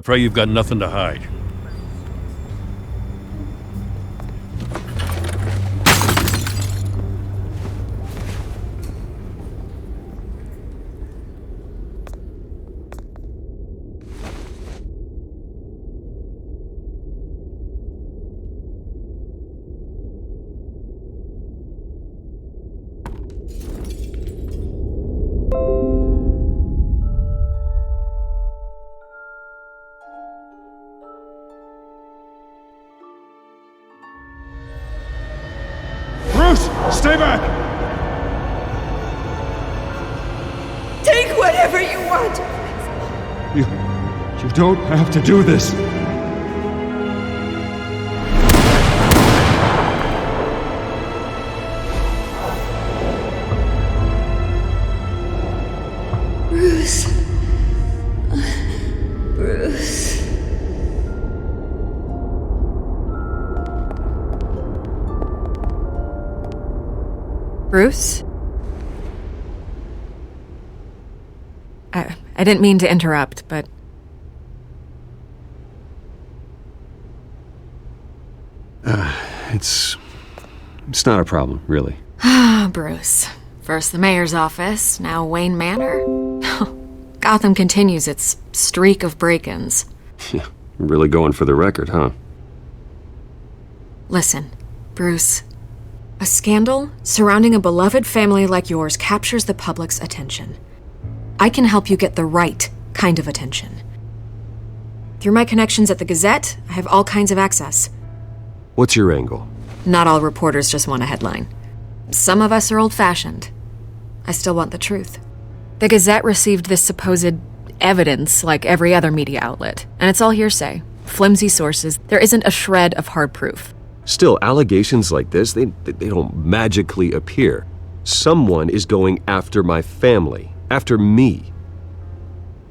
I pray you've got nothing to hide. Bruce, stay back! Take whatever you want. You don't have to do this. Bruce. Bruce. Bruce? I didn't mean to interrupt, but... It's not a problem, really. Bruce. First the mayor's office, now Wayne Manor. Gotham continues its streak of break-ins. Yeah, really going for the record, huh? Listen, Bruce. A scandal surrounding a beloved family like yours captures the public's attention. I can help you get the right kind of attention. Through my connections at the Gazette, I have all kinds of access. What's your angle? Not all reporters just want a headline. Some of us are old-fashioned. I still want the truth. The Gazette received this supposed evidence like every other media outlet, and it's all hearsay. Flimsy sources. There isn't a shred of hard proof. Still, allegations like this, they don't magically appear. Someone is going after my family, after me.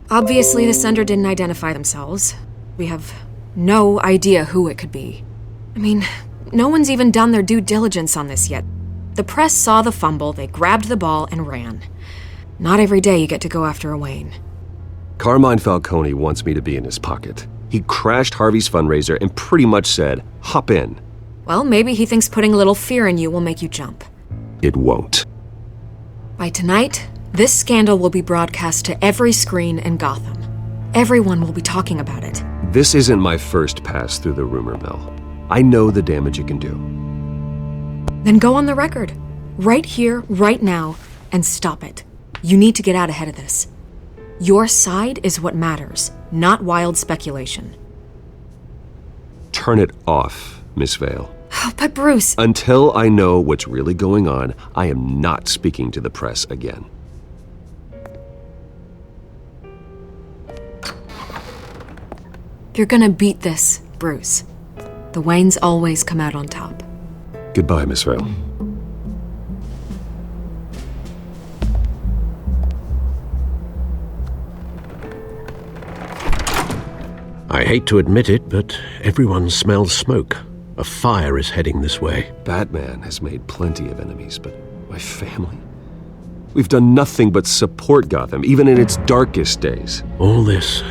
Obviously, the sender didn't identify themselves. We have no idea who it could be. I mean, no one's even done their due diligence on this yet. The press saw the fumble, they grabbed the ball and ran. Not every day you get to go after a Wayne. Carmine Falcone wants me to be in his pocket. He crashed Harvey's fundraiser and pretty much said, hop in. Well, maybe he thinks putting a little fear in you will make you jump. It won't. By tonight, this scandal will be broadcast to every screen in Gotham. Everyone will be talking about it. This isn't my first pass through the rumor mill. I know the damage it can do. Then go on the record. Right here, right now, and stop it. You need to get out ahead of this. Your side is what matters, not wild speculation. Turn it off, Miss Vale. But Bruce... Until I know what's really going on, I am not speaking to the press again. You're gonna beat this, Bruce. The Waynes always come out on top. Goodbye, Miss Vale. I hate to admit it, but everyone smells smoke. A fire is heading this way. Batman has made plenty of enemies, but my family? We've done nothing but support Gotham, even in its darkest days. All this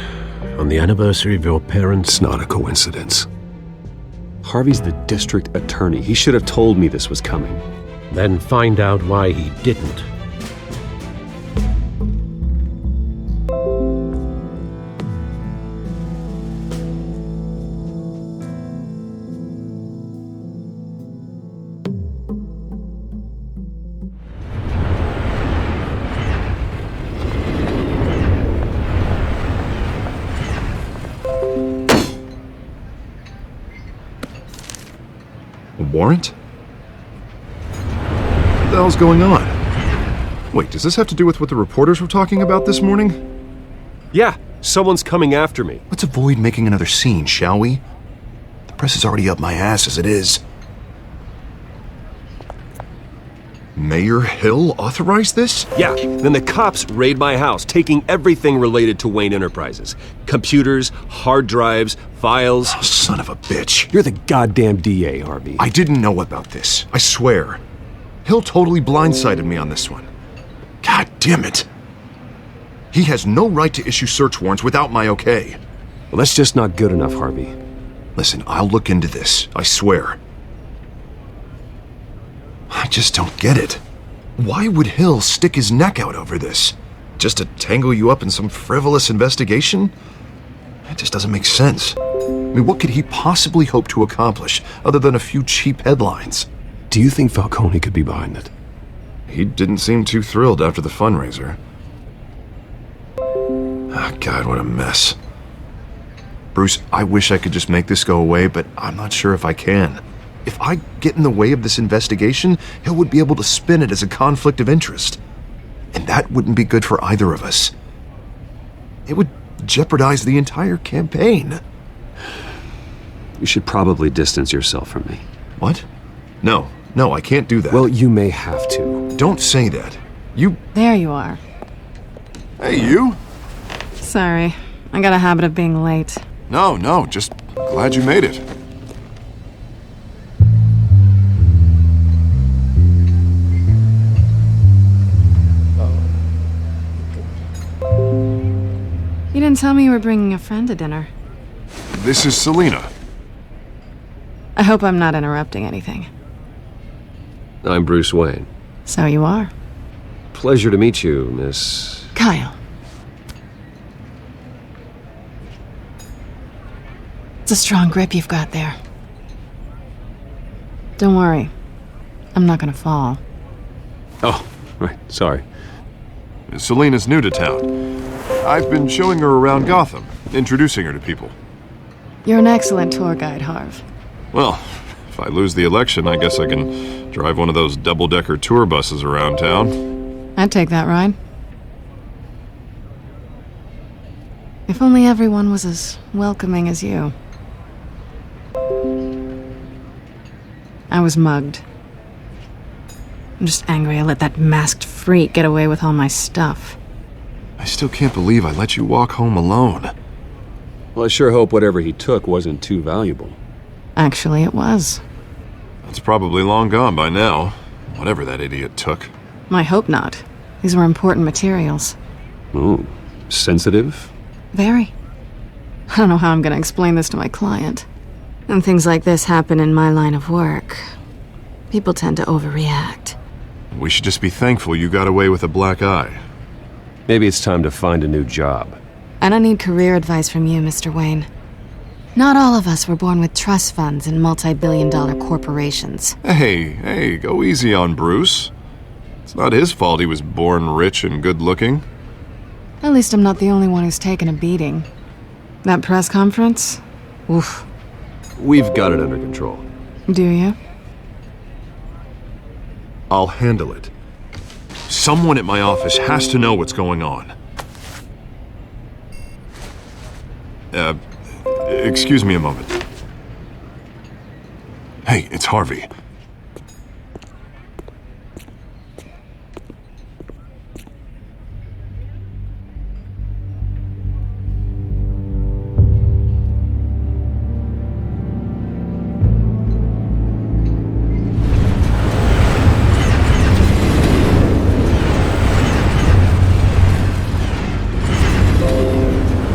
on the anniversary of your parents'... It's not a coincidence. Harvey's the district attorney. He should have told me this was coming. Then find out why he didn't. Warrant? What the hell's going on? Wait, does this have to do with what the reporters were talking about this morning? Yeah, someone's coming after me. Let's avoid making another scene, shall we? The press is already up my ass as it is. Mayor Hill authorized this? Yeah, then the cops raid my house, taking everything related to Wayne Enterprises. Computers, hard drives, files. Oh, son of a bitch. You're the goddamn DA, Harvey. I didn't know about this. I swear. Hill totally blindsided me on this one. God damn it. He has no right to issue search warrants without my okay. Well, that's just not good enough, Harvey. Listen, I'll look into this, I swear. I just don't get it. Why would Hill stick his neck out over this? Just to tangle you up in some frivolous investigation? It just doesn't make sense. I mean, what could he possibly hope to accomplish other than a few cheap headlines? Do you think Falcone could be behind it? He didn't seem too thrilled after the fundraiser. Ah, God, what a mess. Bruce, I wish I could just make this go away, but I'm not sure if I can. If I get in the way of this investigation, Hill would be able to spin it as a conflict of interest. And that wouldn't be good for either of us. It would jeopardize the entire campaign. You should probably distance yourself from me. What? No, I can't do that. Well, you may have to. Don't say that. There you are. Hey, you? Sorry, I got a habit of being late. No, just glad you made it. You didn't tell me you were bringing a friend to dinner. This is Selena. I hope I'm not interrupting anything. I'm Bruce Wayne. So you are. Pleasure to meet you, Miss... Kyle. It's a strong grip you've got there. Don't worry. I'm not gonna fall. Oh, right, sorry. Selena's new to town. I've been showing her around Gotham, introducing her to people. You're an excellent tour guide, Harv. Well, if I lose the election, I guess I can drive one of those double-decker tour buses around town. I'd take that ride. If only everyone was as welcoming as you. I was mugged. I'm just angry I let that masked freak get away with all my stuff. I still can't believe I let you walk home alone. Well, I sure hope whatever he took wasn't too valuable. Actually, it was. It's probably long gone by now, whatever that idiot took. I hope not. These were important materials. Ooh, sensitive? Very. I don't know how I'm gonna explain this to my client. And things like this happen in my line of work. People tend to overreact. We should just be thankful you got away with a black eye. Maybe it's time to find a new job. I don't need career advice from you, Mr. Wayne. Not all of us were born with trust funds and multi-billion-dollar corporations. Hey, go easy on Bruce. It's not his fault he was born rich and good-looking. At least I'm not the only one who's taken a beating. That press conference? Oof. We've got it under control. Do you? I'll handle it. Someone at my office has to know what's going on. Excuse me a moment. Hey, it's Harvey.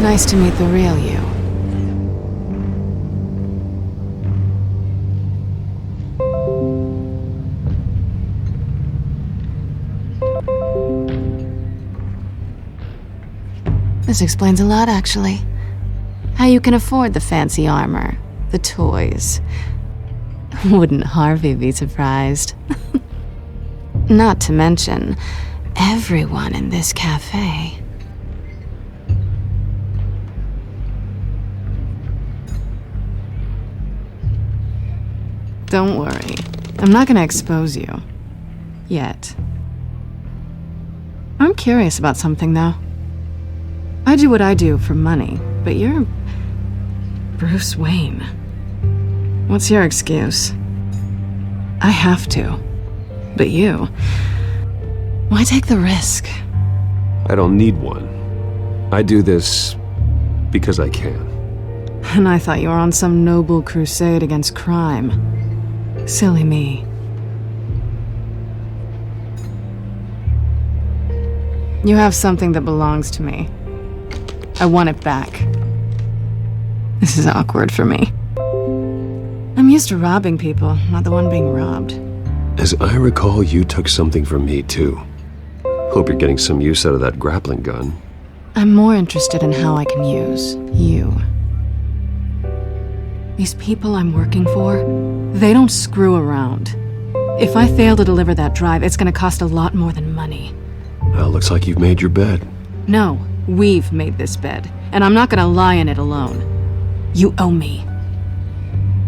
Nice to meet the real you. This explains a lot, actually. How you can afford the fancy armor, the toys. Wouldn't Harvey be surprised? Not to mention, everyone in this cafe. Don't worry. I'm not gonna expose you. Yet. I'm curious about something, though. I do what I do for money, but you're... Bruce Wayne. What's your excuse? I have to. But you... Why take the risk? I don't need one. I do this because I can. And I thought you were on some noble crusade against crime. Silly me. You have something that belongs to me. I want it back. This is awkward for me. I'm used to robbing people, not the one being robbed. As I recall, you took something from me, too. Hope you're getting some use out of that grappling gun. I'm more interested in how I can use you. These people I'm working for, they don't screw around. If I fail to deliver that drive, it's gonna cost a lot more than money. Well, looks like you've made your bed. No, we've made this bed, and I'm not gonna lie in it alone. You owe me.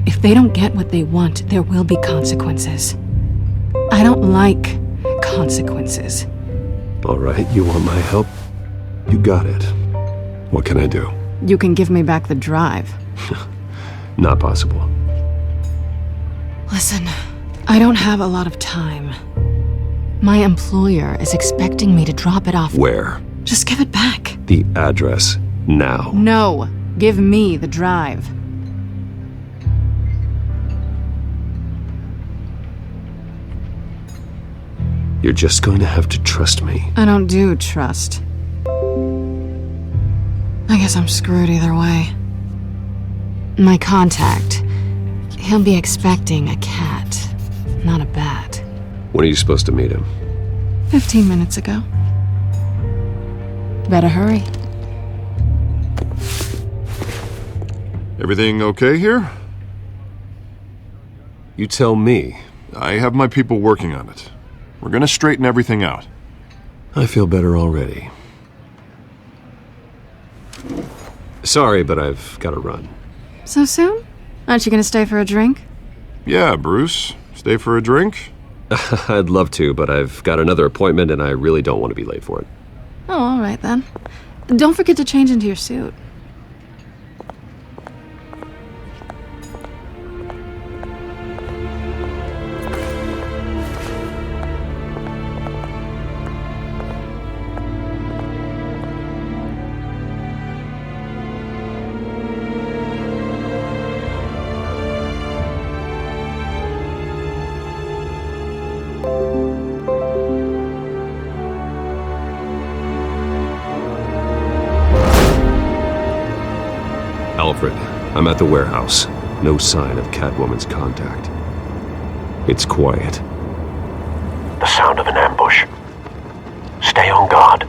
If they don't get what they want, there will be consequences. I don't like consequences. All right, you want my help? You got it. What can I do? You can give me back the drive. Not possible. Listen, I don't have a lot of time. My employer is expecting me to drop it off. Where? Just give it back. The address, now. No, give me the drive. You're just going to have to trust me. I don't do trust. I guess I'm screwed either way. My contact, he'll be expecting a cat, not a bat. When are you supposed to meet him? 15 minutes ago. Better hurry. Everything okay here? You tell me. I have my people working on it. We're gonna straighten everything out. I feel better already. Sorry, but I've got to run. So soon? Aren't you gonna stay for a drink? Yeah, Bruce. Stay for a drink? I'd love to, but I've got another appointment and I really don't want to be late for it. Oh, all right then. Don't forget to change into your suit. Alfred, I'm at the warehouse. No sign of Catwoman's contact. It's quiet. The sound of an ambush. Stay on guard.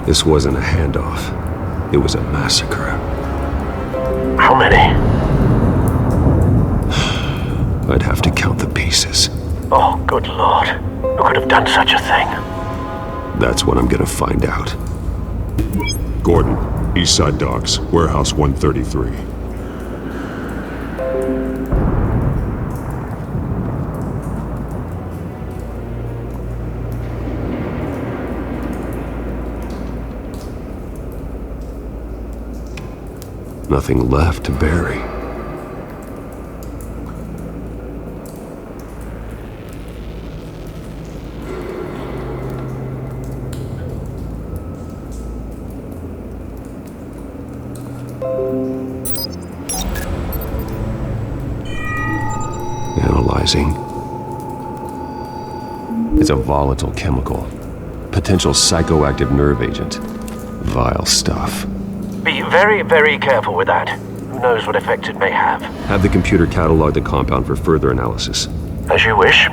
This wasn't a handoff. It was a massacre. How many? I'd have to count the pieces. Oh, good lord. Who could have done such a thing? That's what I'm gonna find out. Gordon, Eastside Docks, Warehouse 133. Nothing left to bury. Analyzing. It's a volatile chemical. Potential psychoactive nerve agent. Vile stuff. Be very, very careful with that. Who knows what effects it may have. Have the computer catalog the compound for further analysis. As you wish.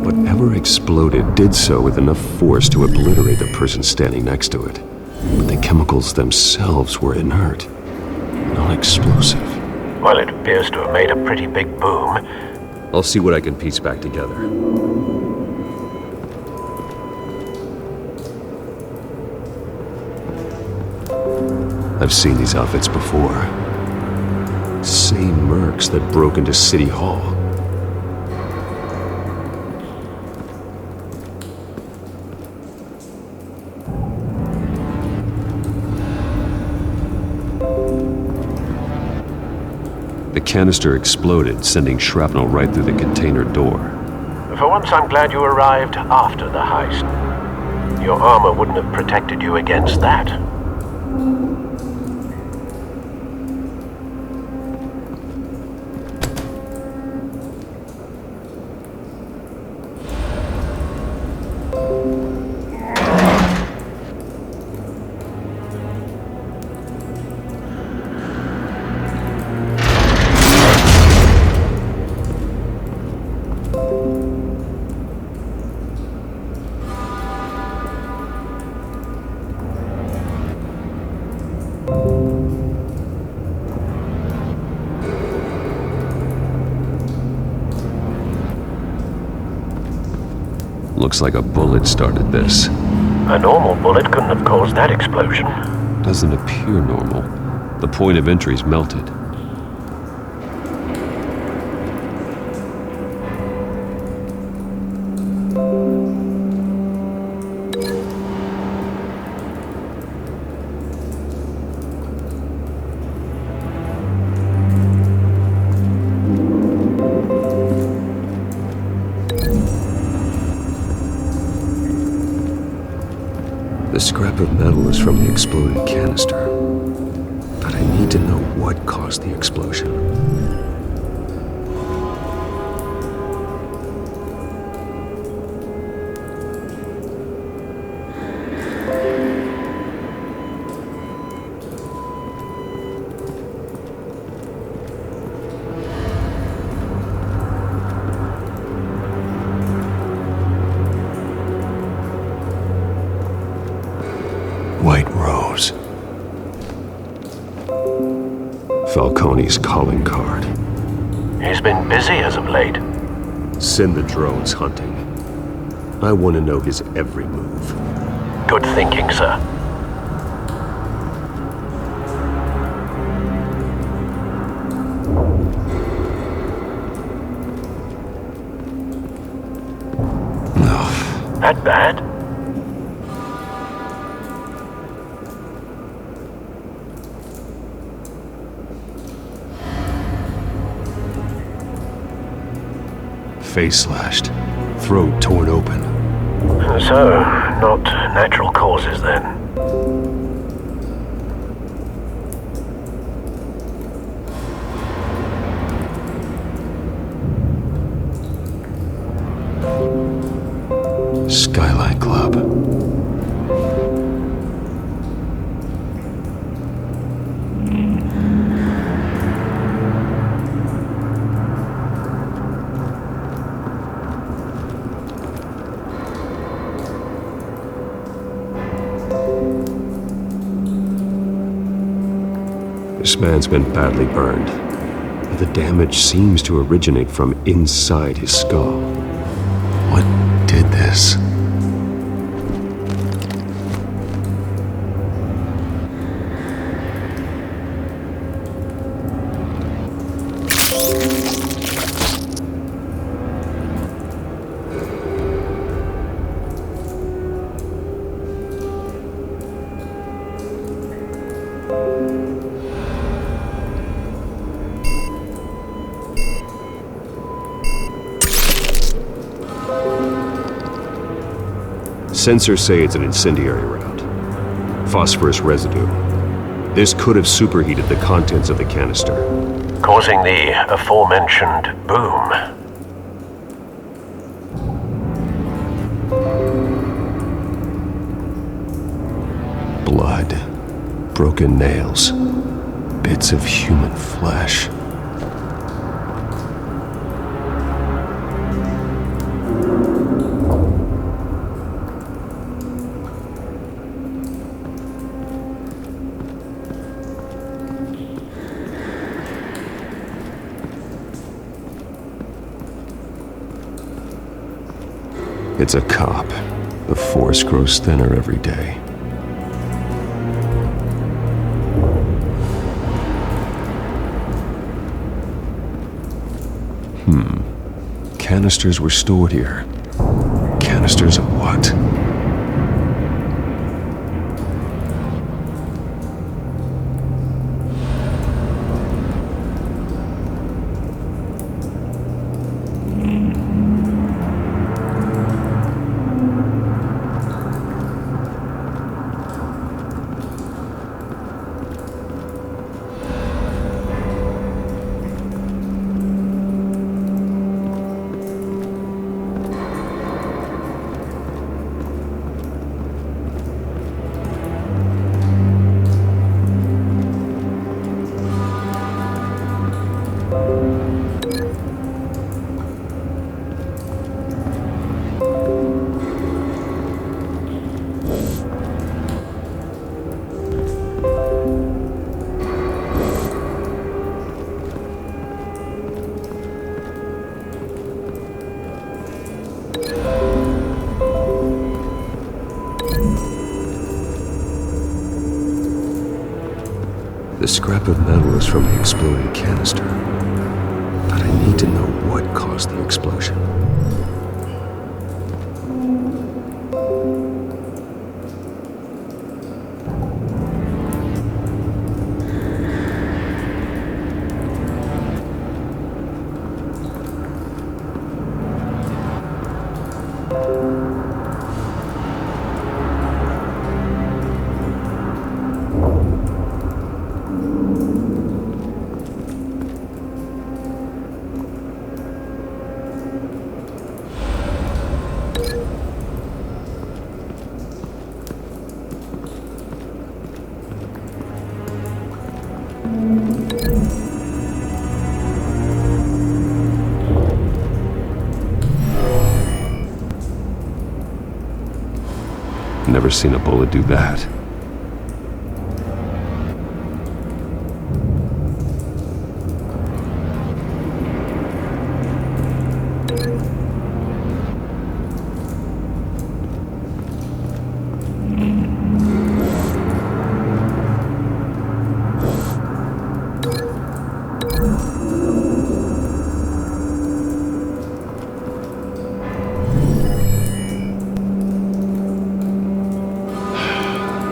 Whatever exploded did so with enough force to obliterate the person standing next to it. But the chemicals themselves were inert, not explosive. Well, it appears to have made a pretty big boom. I'll see what I can piece back together. I've seen these outfits before. Same mercs that broke into City Hall. The canister exploded, sending shrapnel right through the container door. For once, I'm glad you arrived after the heist. Your armor wouldn't have protected you against that. Looks like a bullet started this. A normal bullet couldn't have caused that explosion. Doesn't appear normal. The point of entry's melted. The scrap of metal is from the exploded canister. But I need to know what caused the explosion. White Rose. Falcone's calling card. He's been busy as of late. Send the drones hunting. I want to know his every move. Good thinking, sir. No. That bad? Face slashed, throat torn open. So, not natural causes then. Skyline Club. This man's been badly burned. The damage seems to originate from inside his skull. What did this? Sensors say it's an incendiary round. Phosphorus residue. This could have superheated the contents of the canister, causing the aforementioned boom. Blood, broken nails, bits of human flesh. It's a cop. The force grows thinner every day. Canisters were stored here. Canisters of what? The scrap of metal is from the exploding canister. But I need to know what caused the explosion. Never seen a bullet do that.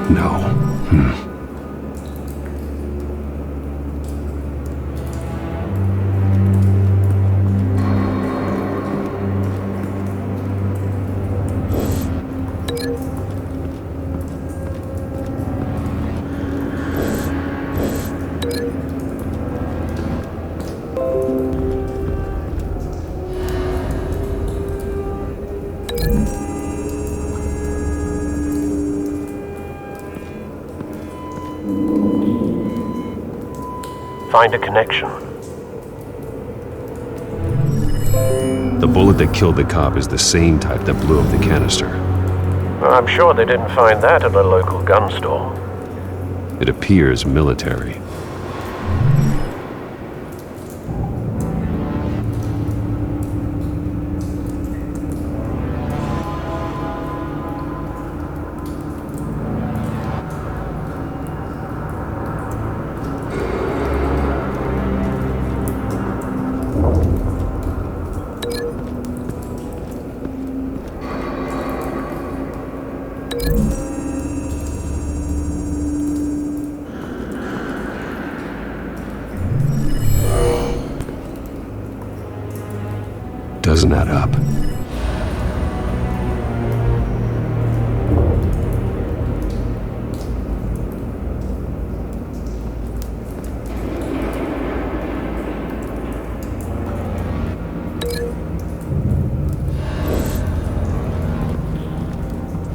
No. Find a connection. The bullet that killed the cop is the same type that blew up the canister. Well, I'm sure they didn't find that at a local gun store. It appears military. doesn't add up.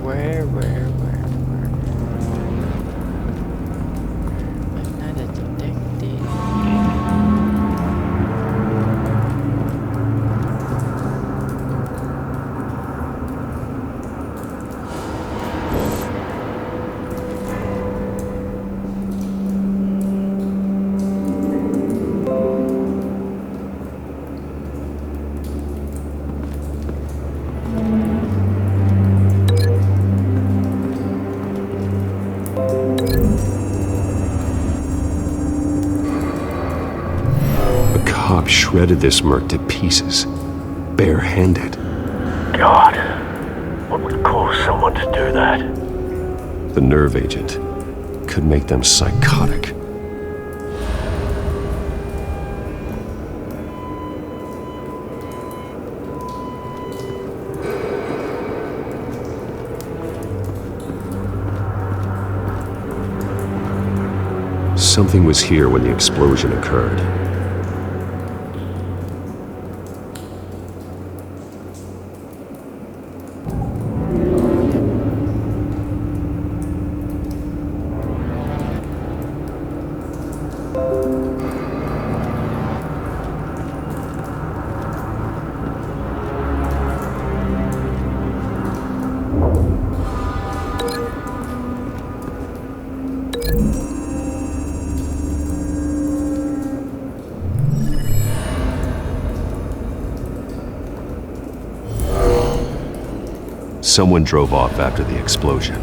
Where? I'm not a detective. Cop shredded this merc to pieces, bare-handed. God, what would cause someone to do that? The nerve agent could make them psychotic. Something was here when the explosion occurred. Someone drove off after the explosion.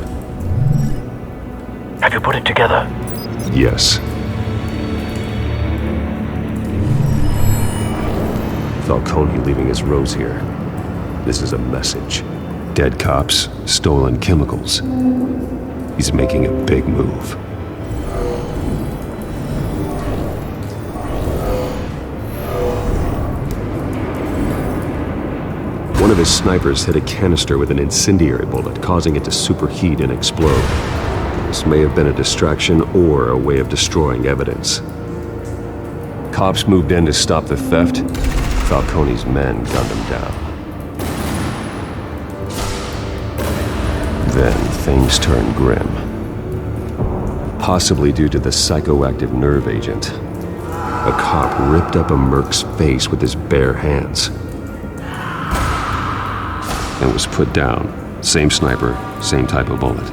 Have you put it together? Yes. Falcone leaving his rose here. This is a message. Dead cops, stolen chemicals. He's making a big move. One of his snipers hit a canister with an incendiary bullet, causing it to superheat and explode. This may have been a distraction or a way of destroying evidence. Cops moved in to stop the theft. Falcone's men gunned him down. Then things turned grim. Possibly due to the psychoactive nerve agent. A cop ripped up a merc's face with his bare hands. And was put down. Same sniper, same type of bullet.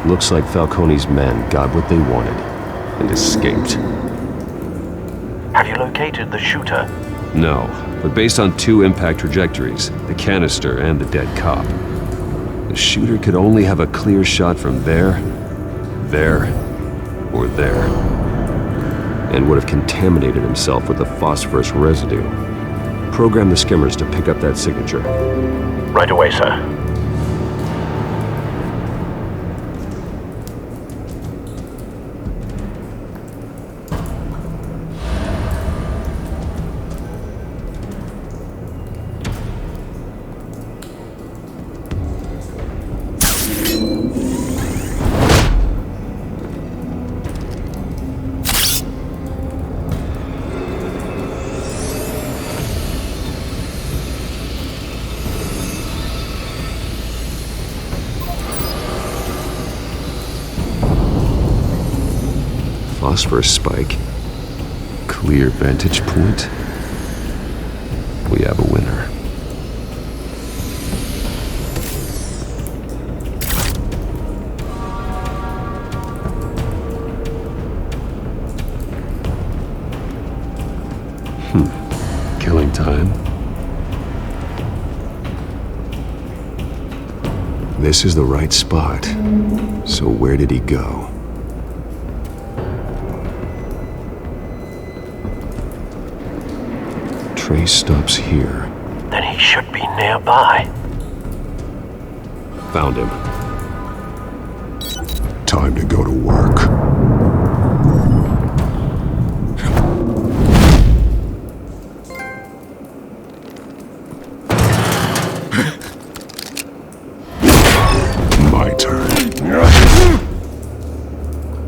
Looks like Falcone's men got what they wanted and escaped. Have you located the shooter? No, but based on two impact trajectories, the canister and the dead cop, the shooter could only have a clear shot from there, or there, and would have contaminated himself with the phosphorus residue. Program the skimmers to pick up that signature. Right away, sir. Phosphorus spike. Clear vantage point. We have a winner. Killing time. This is the right spot. So where did he go? Trace stops here. Then he should be nearby. Found him. Time to go to work.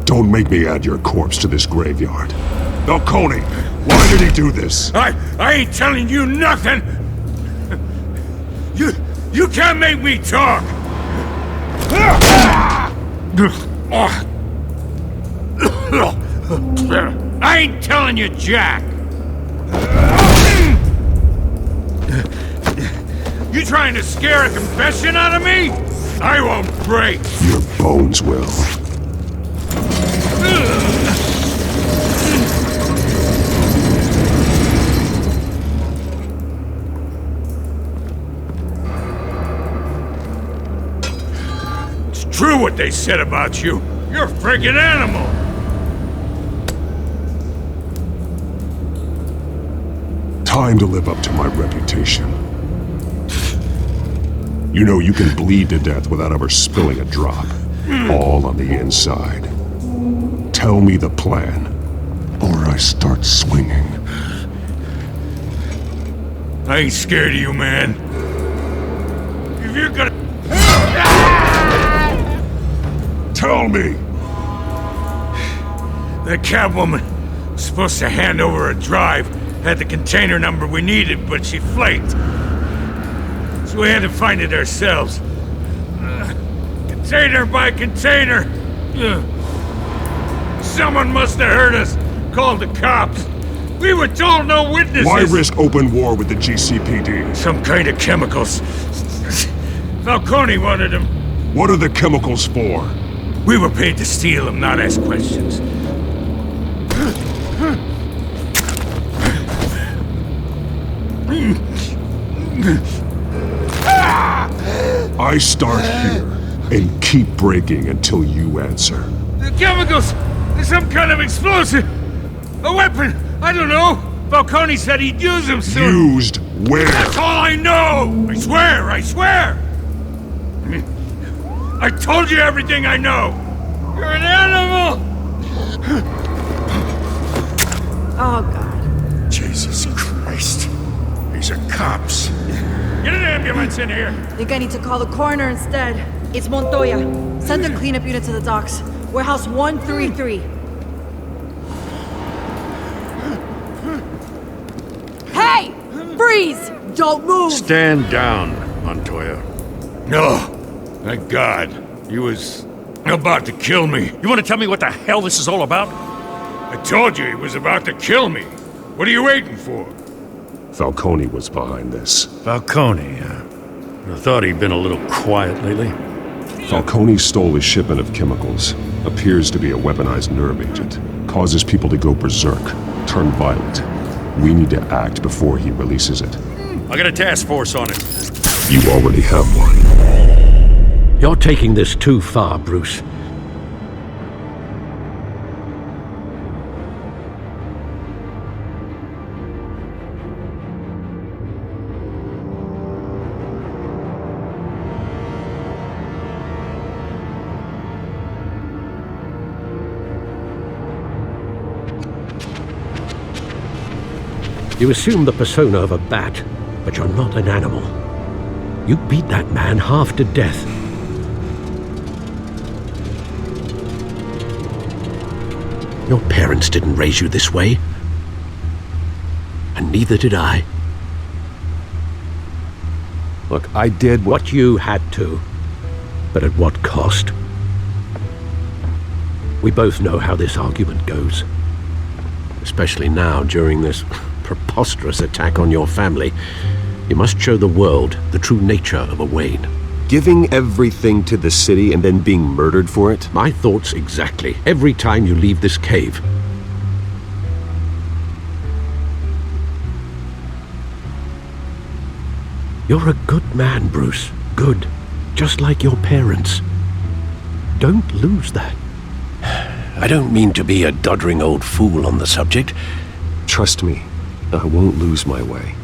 Don't make me add your corpse to this graveyard. Falcone, why did he do this? I ain't telling you nothing! You can't make me talk! I ain't telling you jack! You trying to scare a confession out of me? I won't break! Your bones will. It's true what they said about you. You're a friggin' animal! Time to live up to my reputation. You know you can bleed to death without ever spilling a drop. All on the inside. Tell me the plan, or I start swinging. I ain't scared of you, man. If you're gonna... Tell me! That Catwoman was supposed to hand over a drive, had the container number we needed, but she flaked. So we had to find it ourselves. Container by container. Someone must have heard us, called the cops. We were told no witnesses. Why risk open war with the GCPD? Some kind of chemicals. Falcone wanted them. What are the chemicals for? We were paid to steal them, not ask questions. I start here and keep breaking until you answer. The chemicals! There's some kind of explosive! A weapon! I don't know! Falcone said he'd use them soon! Used where? That's all I know! I swear! I swear! I told you everything I know! You're an animal! Oh, God. Jesus Christ. These are cops. Get an ambulance in here! Think I need to call the coroner instead. It's Montoya. Send the cleanup unit to the docks. Warehouse 133. Hey! Freeze! Don't move! Stand down, Montoya. No. Thank God. He was about to kill me. You want to tell me what the hell this is all about? I told you he was about to kill me. What are you waiting for? Falcone was behind this. Falcone, I thought he'd been a little quiet lately. Falcone stole a shipment of chemicals. Appears to be a weaponized nerve agent. Causes people to go berserk, turn violent. We need to act before he releases it. I got a task force on it. You already have one. You're taking this too far, Bruce. You assume the persona of a bat, but you're not an animal. You beat that man half to death. Your parents didn't raise you this way. And neither did I. Look, I did what you had to. But at what cost? We both know how this argument goes. Especially now, during this preposterous attack on your family. You must show the world the true nature of a Wayne. Giving everything to the city and then being murdered for it? My thoughts exactly. Every time you leave this cave. You're a good man, Bruce. Good. Just like your parents. Don't lose that. I don't mean to be a doddering old fool on the subject. Trust me, I won't lose my way.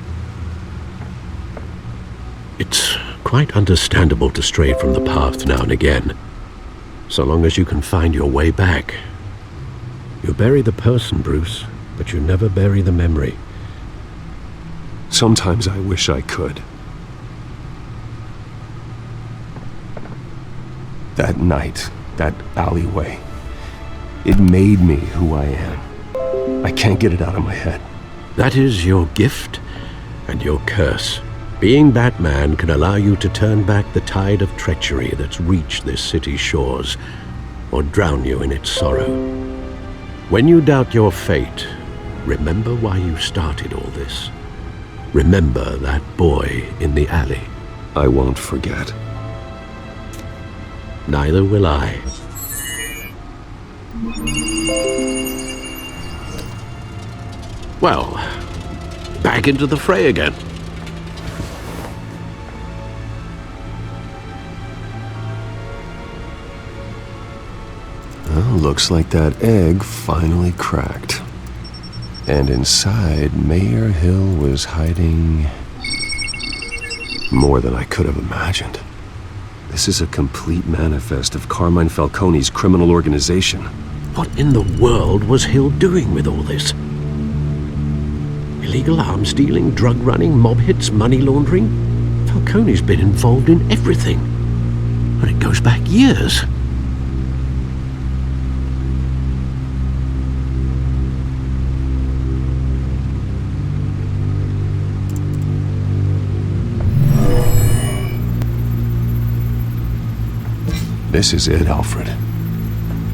It's quite understandable to stray from the path now and again, so long as you can find your way back. You bury the person, Bruce, but you never bury the memory. Sometimes I wish I could. That night, that alleyway. It made me who I am. I can't get it out of my head. That is your gift and your curse. Being Batman can allow you to turn back the tide of treachery that's reached this city's shores, or drown you in its sorrow. When you doubt your fate, remember why you started all this. Remember that boy in the alley. I won't forget. Neither will I. Well, back into the fray again. Well, looks like that egg finally cracked. And inside, Mayor Hill was hiding more than I could have imagined. This is a complete manifest of Carmine Falcone's criminal organization. What in the world was Hill doing with all this? Illegal arms dealing, drug running, mob hits, money laundering? Falcone's been involved in everything. And it goes back years. This is it, Alfred.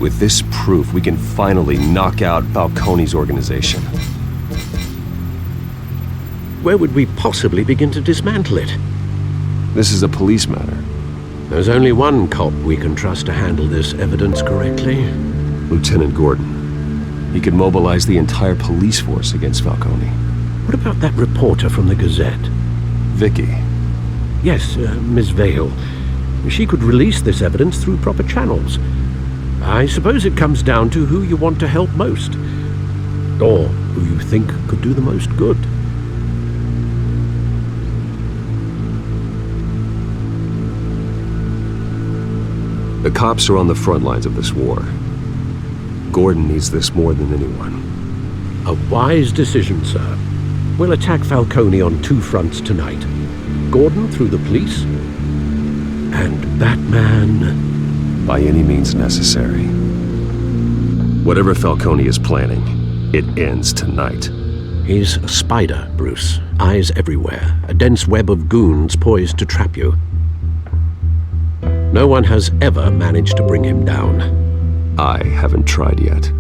With this proof, we can finally knock out Falcone's organization. Where would we possibly begin to dismantle it? This is a police matter. There's only one cop we can trust to handle this evidence correctly. Lieutenant Gordon. He could mobilize the entire police force against Falcone. What about that reporter from the Gazette? Vicky. Yes, Miss Vale. She could release this evidence through proper channels. I suppose it comes down to who you want to help most. Or who you think could do the most good. The cops are on the front lines of this war. Gordon needs this more than anyone. A wise decision, sir. We'll attack Falcone on two fronts tonight. Gordon through the police, and Batman... by any means necessary. Whatever Falcone is planning, it ends tonight. He's a spider, Bruce. Eyes everywhere. A dense web of goons poised to trap you. No one has ever managed to bring him down. I haven't tried yet.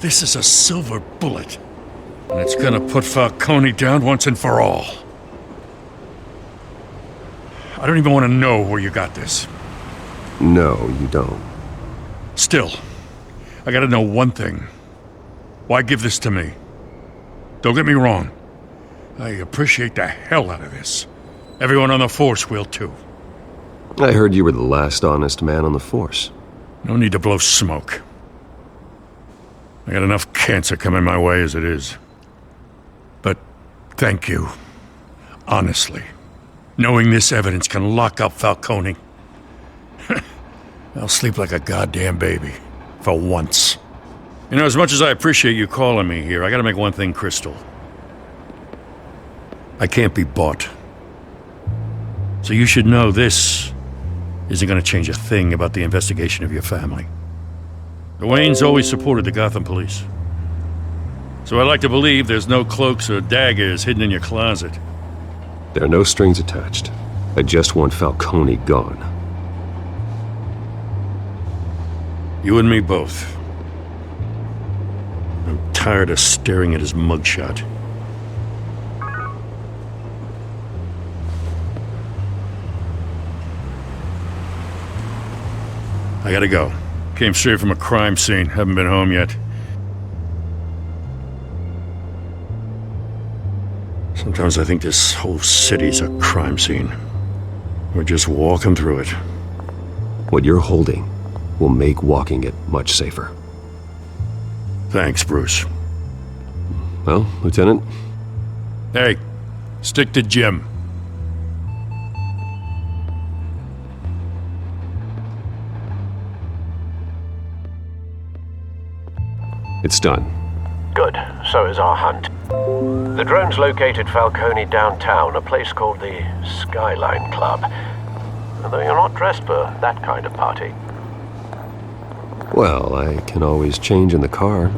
This is a silver bullet. And it's gonna put Falcone down once and for all. I don't even want to know where you got this. No, you don't. Still, I gotta know one thing. Why give this to me? Don't get me wrong. I appreciate the hell out of this. Everyone on the force will too. I heard you were the last honest man on the force. No need to blow smoke. I got enough cancer coming my way as it is. But thank you. Honestly. Knowing this evidence can lock up Falcone. I'll sleep like a goddamn baby. For once. You know, as much as I appreciate you calling me here, I gotta make one thing crystal. I can't be bought. So you should know this isn't gonna change a thing about the investigation of your family. The Waynes always supported the Gotham police. So I like to believe there's no cloaks or daggers hidden in your closet. There are no strings attached. I just want Falcone gone. You and me both. I'm tired of staring at his mugshot. I gotta go. Came straight from a crime scene. Haven't been home yet. Sometimes I think this whole city's a crime scene. We're just walking through it. What you're holding will make walking it much safer. Thanks, Bruce. Well, Lieutenant? Hey, stick to Jim. It's done. Good. So is our hunt. The drones located Falcone downtown, a place called the Skyline Club. Although you're not dressed for that kind of party. Well, I can always change in the car.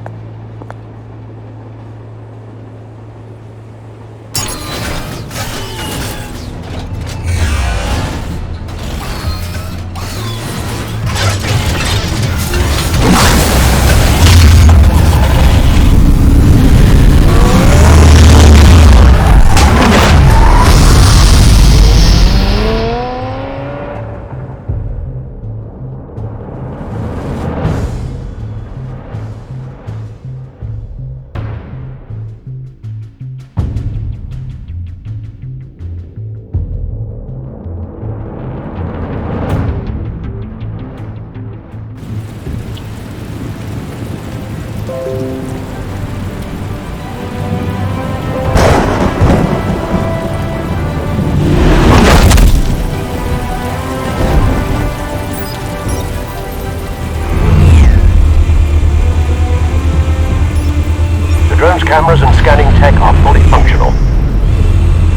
Cameras and scanning tech are fully functional.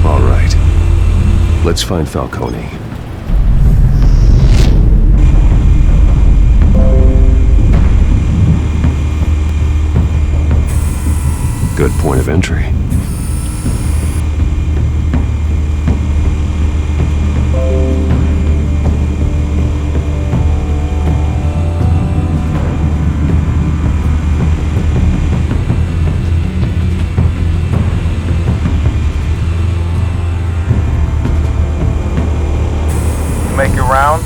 All right. Let's find Falcone. Good point of entry. Make your round?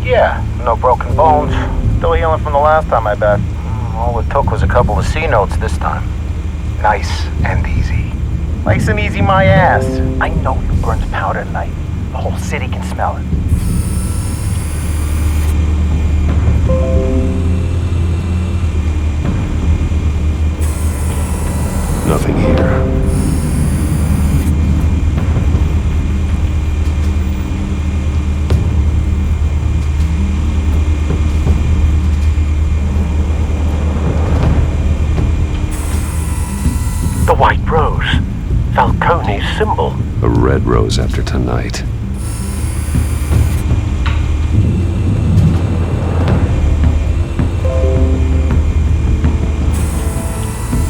Yeah, no broken bones. Still healing from the last time, I bet. All it took was a couple of C notes this time. Nice and easy. Nice and easy, my ass. I know who burns powder at night. The whole city can smell it. Nothing here. The white rose. Falcone's symbol. A red rose after tonight.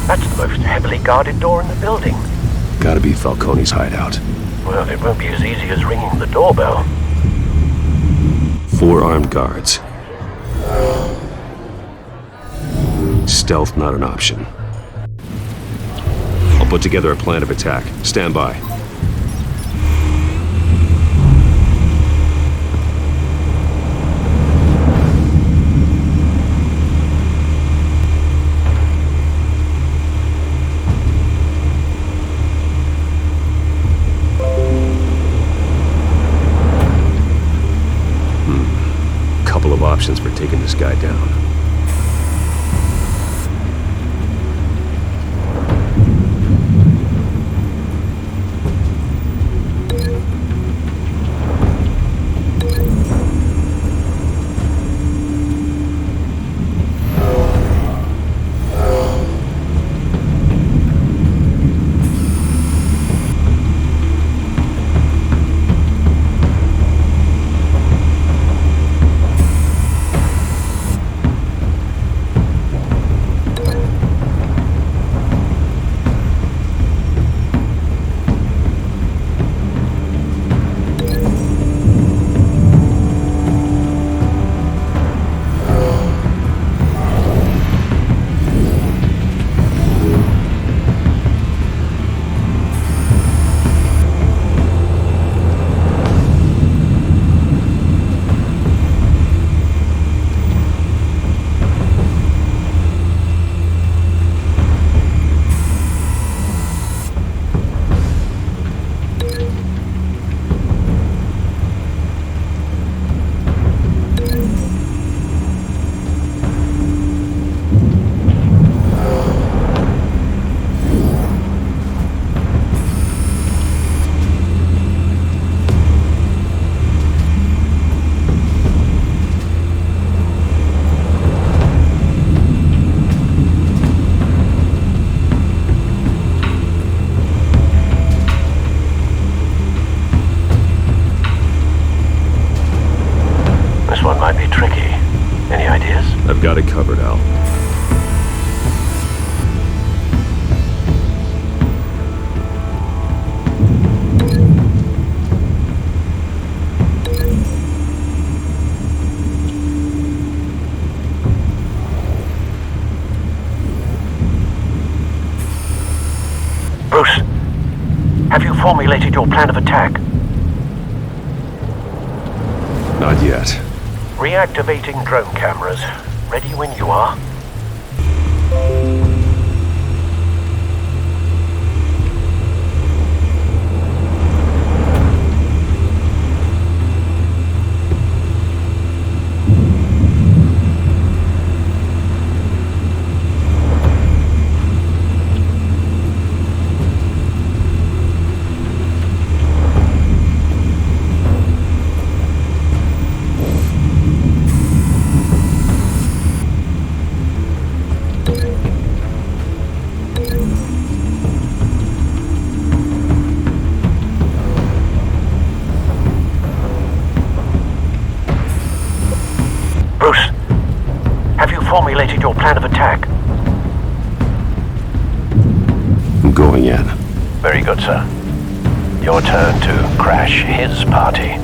That's the most heavily guarded door in the building. Gotta be Falcone's hideout. Well, it won't be as easy as ringing the doorbell. 4 armed guards. Stealth not an option. I'll put together a plan of attack. Stand by. Couple of options for taking this guy down. I've got it covered, Al. Bruce, have you formulated your plan of attack? Not yet. Reactivating drone cameras. Ready when you are. Bruce, have you formulated your plan of attack? I'm going in. Very good, sir. Your turn to crash his party.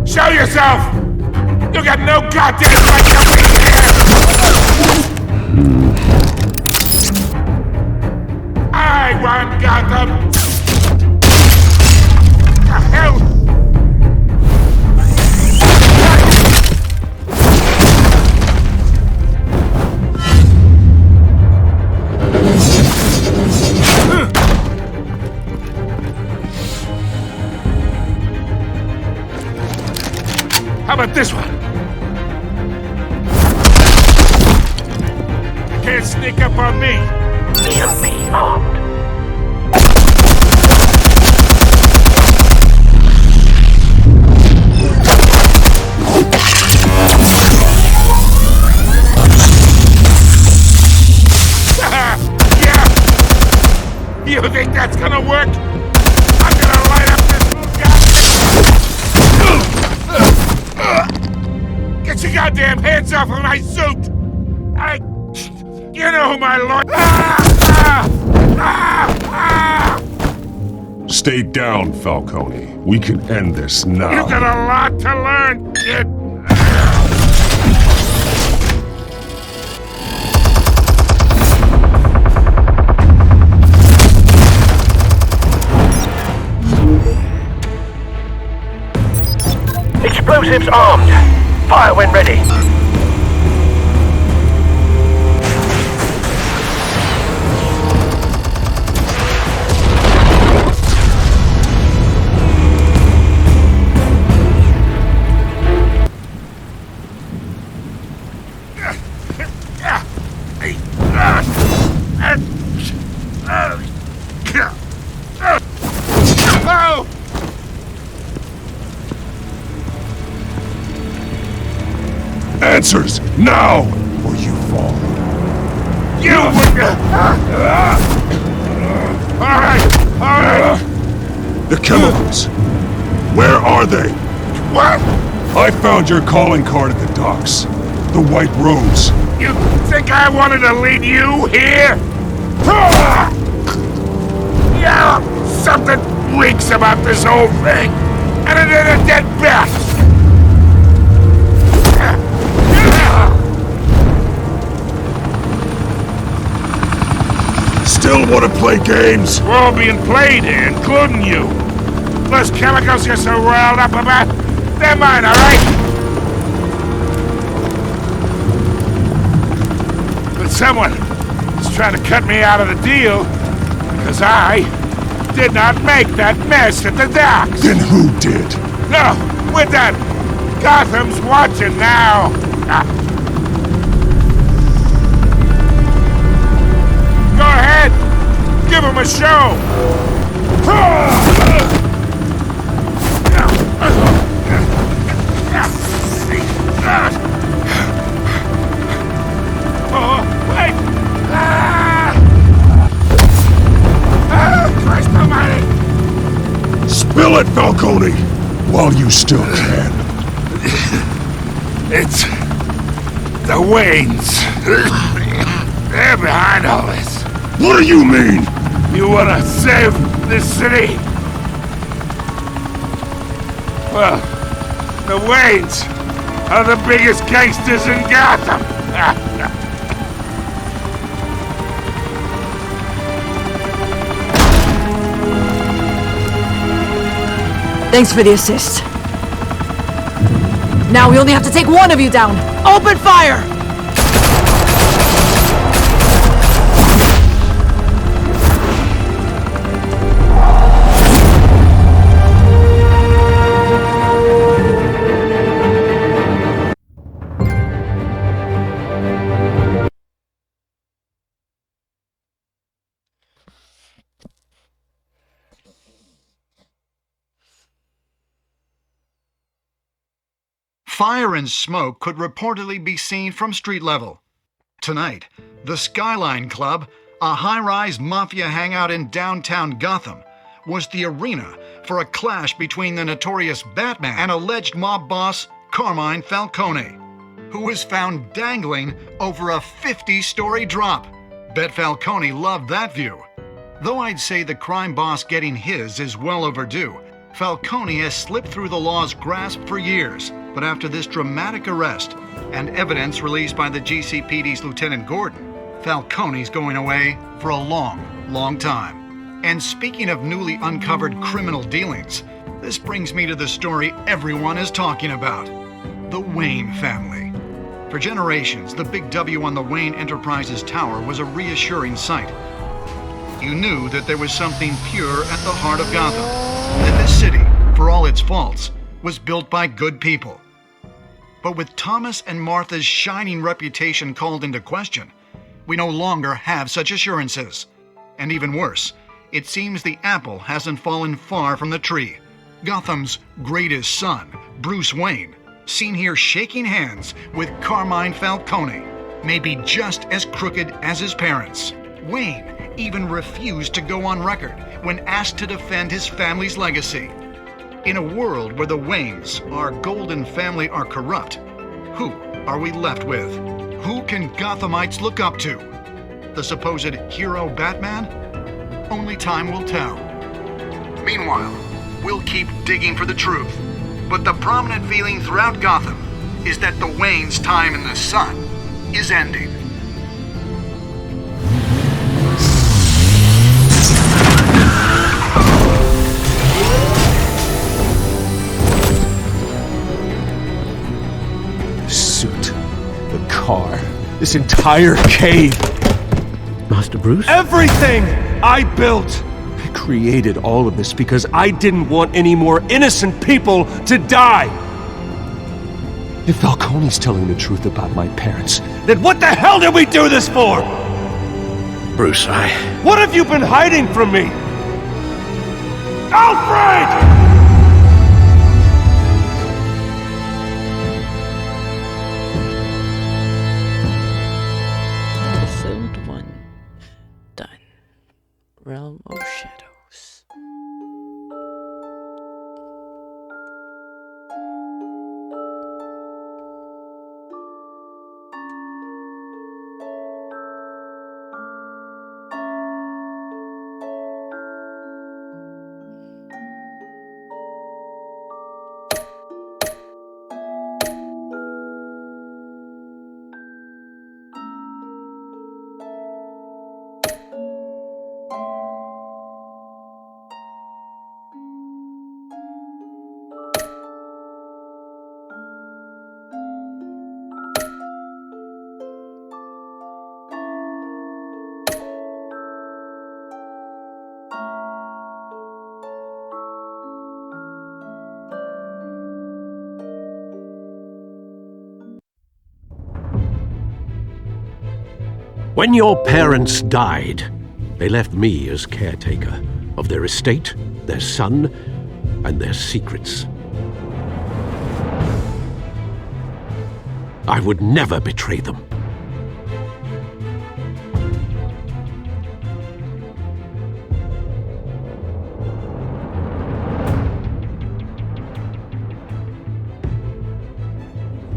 Show yourself! You got no goddamn right to be here! I want Gotham! The hell? How about this one? Can't sneak up on me. EMP armed. Yeah. You think that's gonna work? I'm gonna light up this little guy. Get your goddamn hands off of my suit! You know who my lord... Stay down, Falcone. We can end this now. You got a lot to learn, kid. Explosives armed. Fire when ready. Oh! Answers, now, or you fall. You! Alright! The chemicals. Where are they? What? I found your calling card at the docks. The White Rose. You think I wanted to lead you here? Yeah, something reeks about this whole thing. And it is a dead bat. Still want to play games? We're all being played here, including you. Those chemicals you're so riled up about, they're mine, all right? But someone is trying to cut me out of the deal because I did not make that mess at the docks. Then who did? No, we're done. Gotham's watching now. Go ahead. Give him a show. Oh, wait! Christ almighty! Spill it, Falcone, while you still can. It's the Waynes. They're behind all this. What do you mean? You wanna save this city? Well, the Waynes are the biggest gangsters in Gotham. Thanks for the assist. Now we only have to take one of you down. Open fire! Fire and smoke could reportedly be seen from street level. Tonight, the Skyline Club, a high-rise mafia hangout in downtown Gotham, was the arena for a clash between the notorious Batman and alleged mob boss Carmine Falcone, who was found dangling over a 50-story drop. Bet Falcone loved that view. Though I'd say the crime boss getting his is well overdue, Falcone has slipped through the law's grasp for years. But after this dramatic arrest and evidence released by the GCPD's Lieutenant Gordon, Falcone's going away for a long time. And speaking of newly uncovered criminal dealings, this brings me to the story everyone is talking about: the Wayne family. For generations, the big W on the Wayne Enterprises tower was a reassuring sight. You knew that there was something pure at the heart of Gotham, that this city, for all its faults, was built by good people. But with Thomas and Martha's shining reputation called into question, we no longer have such assurances. And even worse, it seems the apple hasn't fallen far from the tree. Gotham's greatest son, Bruce Wayne, seen here shaking hands with Carmine Falcone, may be just as crooked as his parents. Wayne even refused to go on record when asked to defend his family's legacy. In a world where the Waynes, our golden family, are corrupt, who are we left with? Who can Gothamites look up to? The supposed hero Batman? Only time will tell. Meanwhile, we'll keep digging for the truth. But the prominent feeling throughout Gotham is that the Waynes' time in the sun is ending. The car, this entire cave. Master Bruce? Everything I built! I created all of this because I didn't want any more innocent people to die! If Falcone's telling the truth about my parents, then what the hell did we do this for? Bruce, What have you been hiding from me? Alfred! When your parents died, they left me as caretaker of their estate, their son, and their secrets. I would never betray them.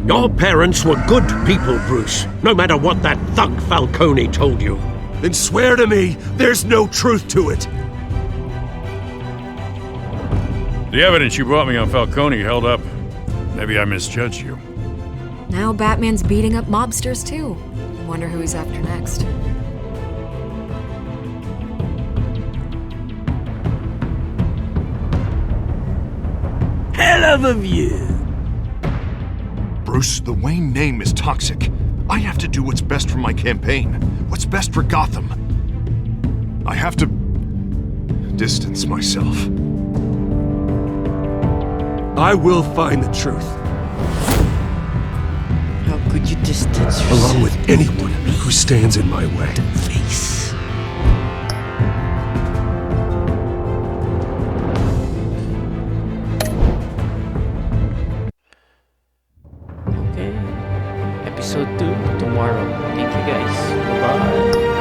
Your parents were good people, Bruce, no matter what that thug Falcone told you. Then swear to me there's no truth to it. The evidence you brought me on Falcone held up. Maybe I misjudged you. Now Batman's beating up mobsters too. Wonder who he's after next. Hell of a view. Bruce, the Wayne name is toxic. I have to do what's best for my campaign. What's best for Gotham. I have to distance myself. I will find the truth. How could you distance yourself? Along with anyone who stands in my way. Face. Okay. Episode 2 tomorrow. Thank you guys. Bye.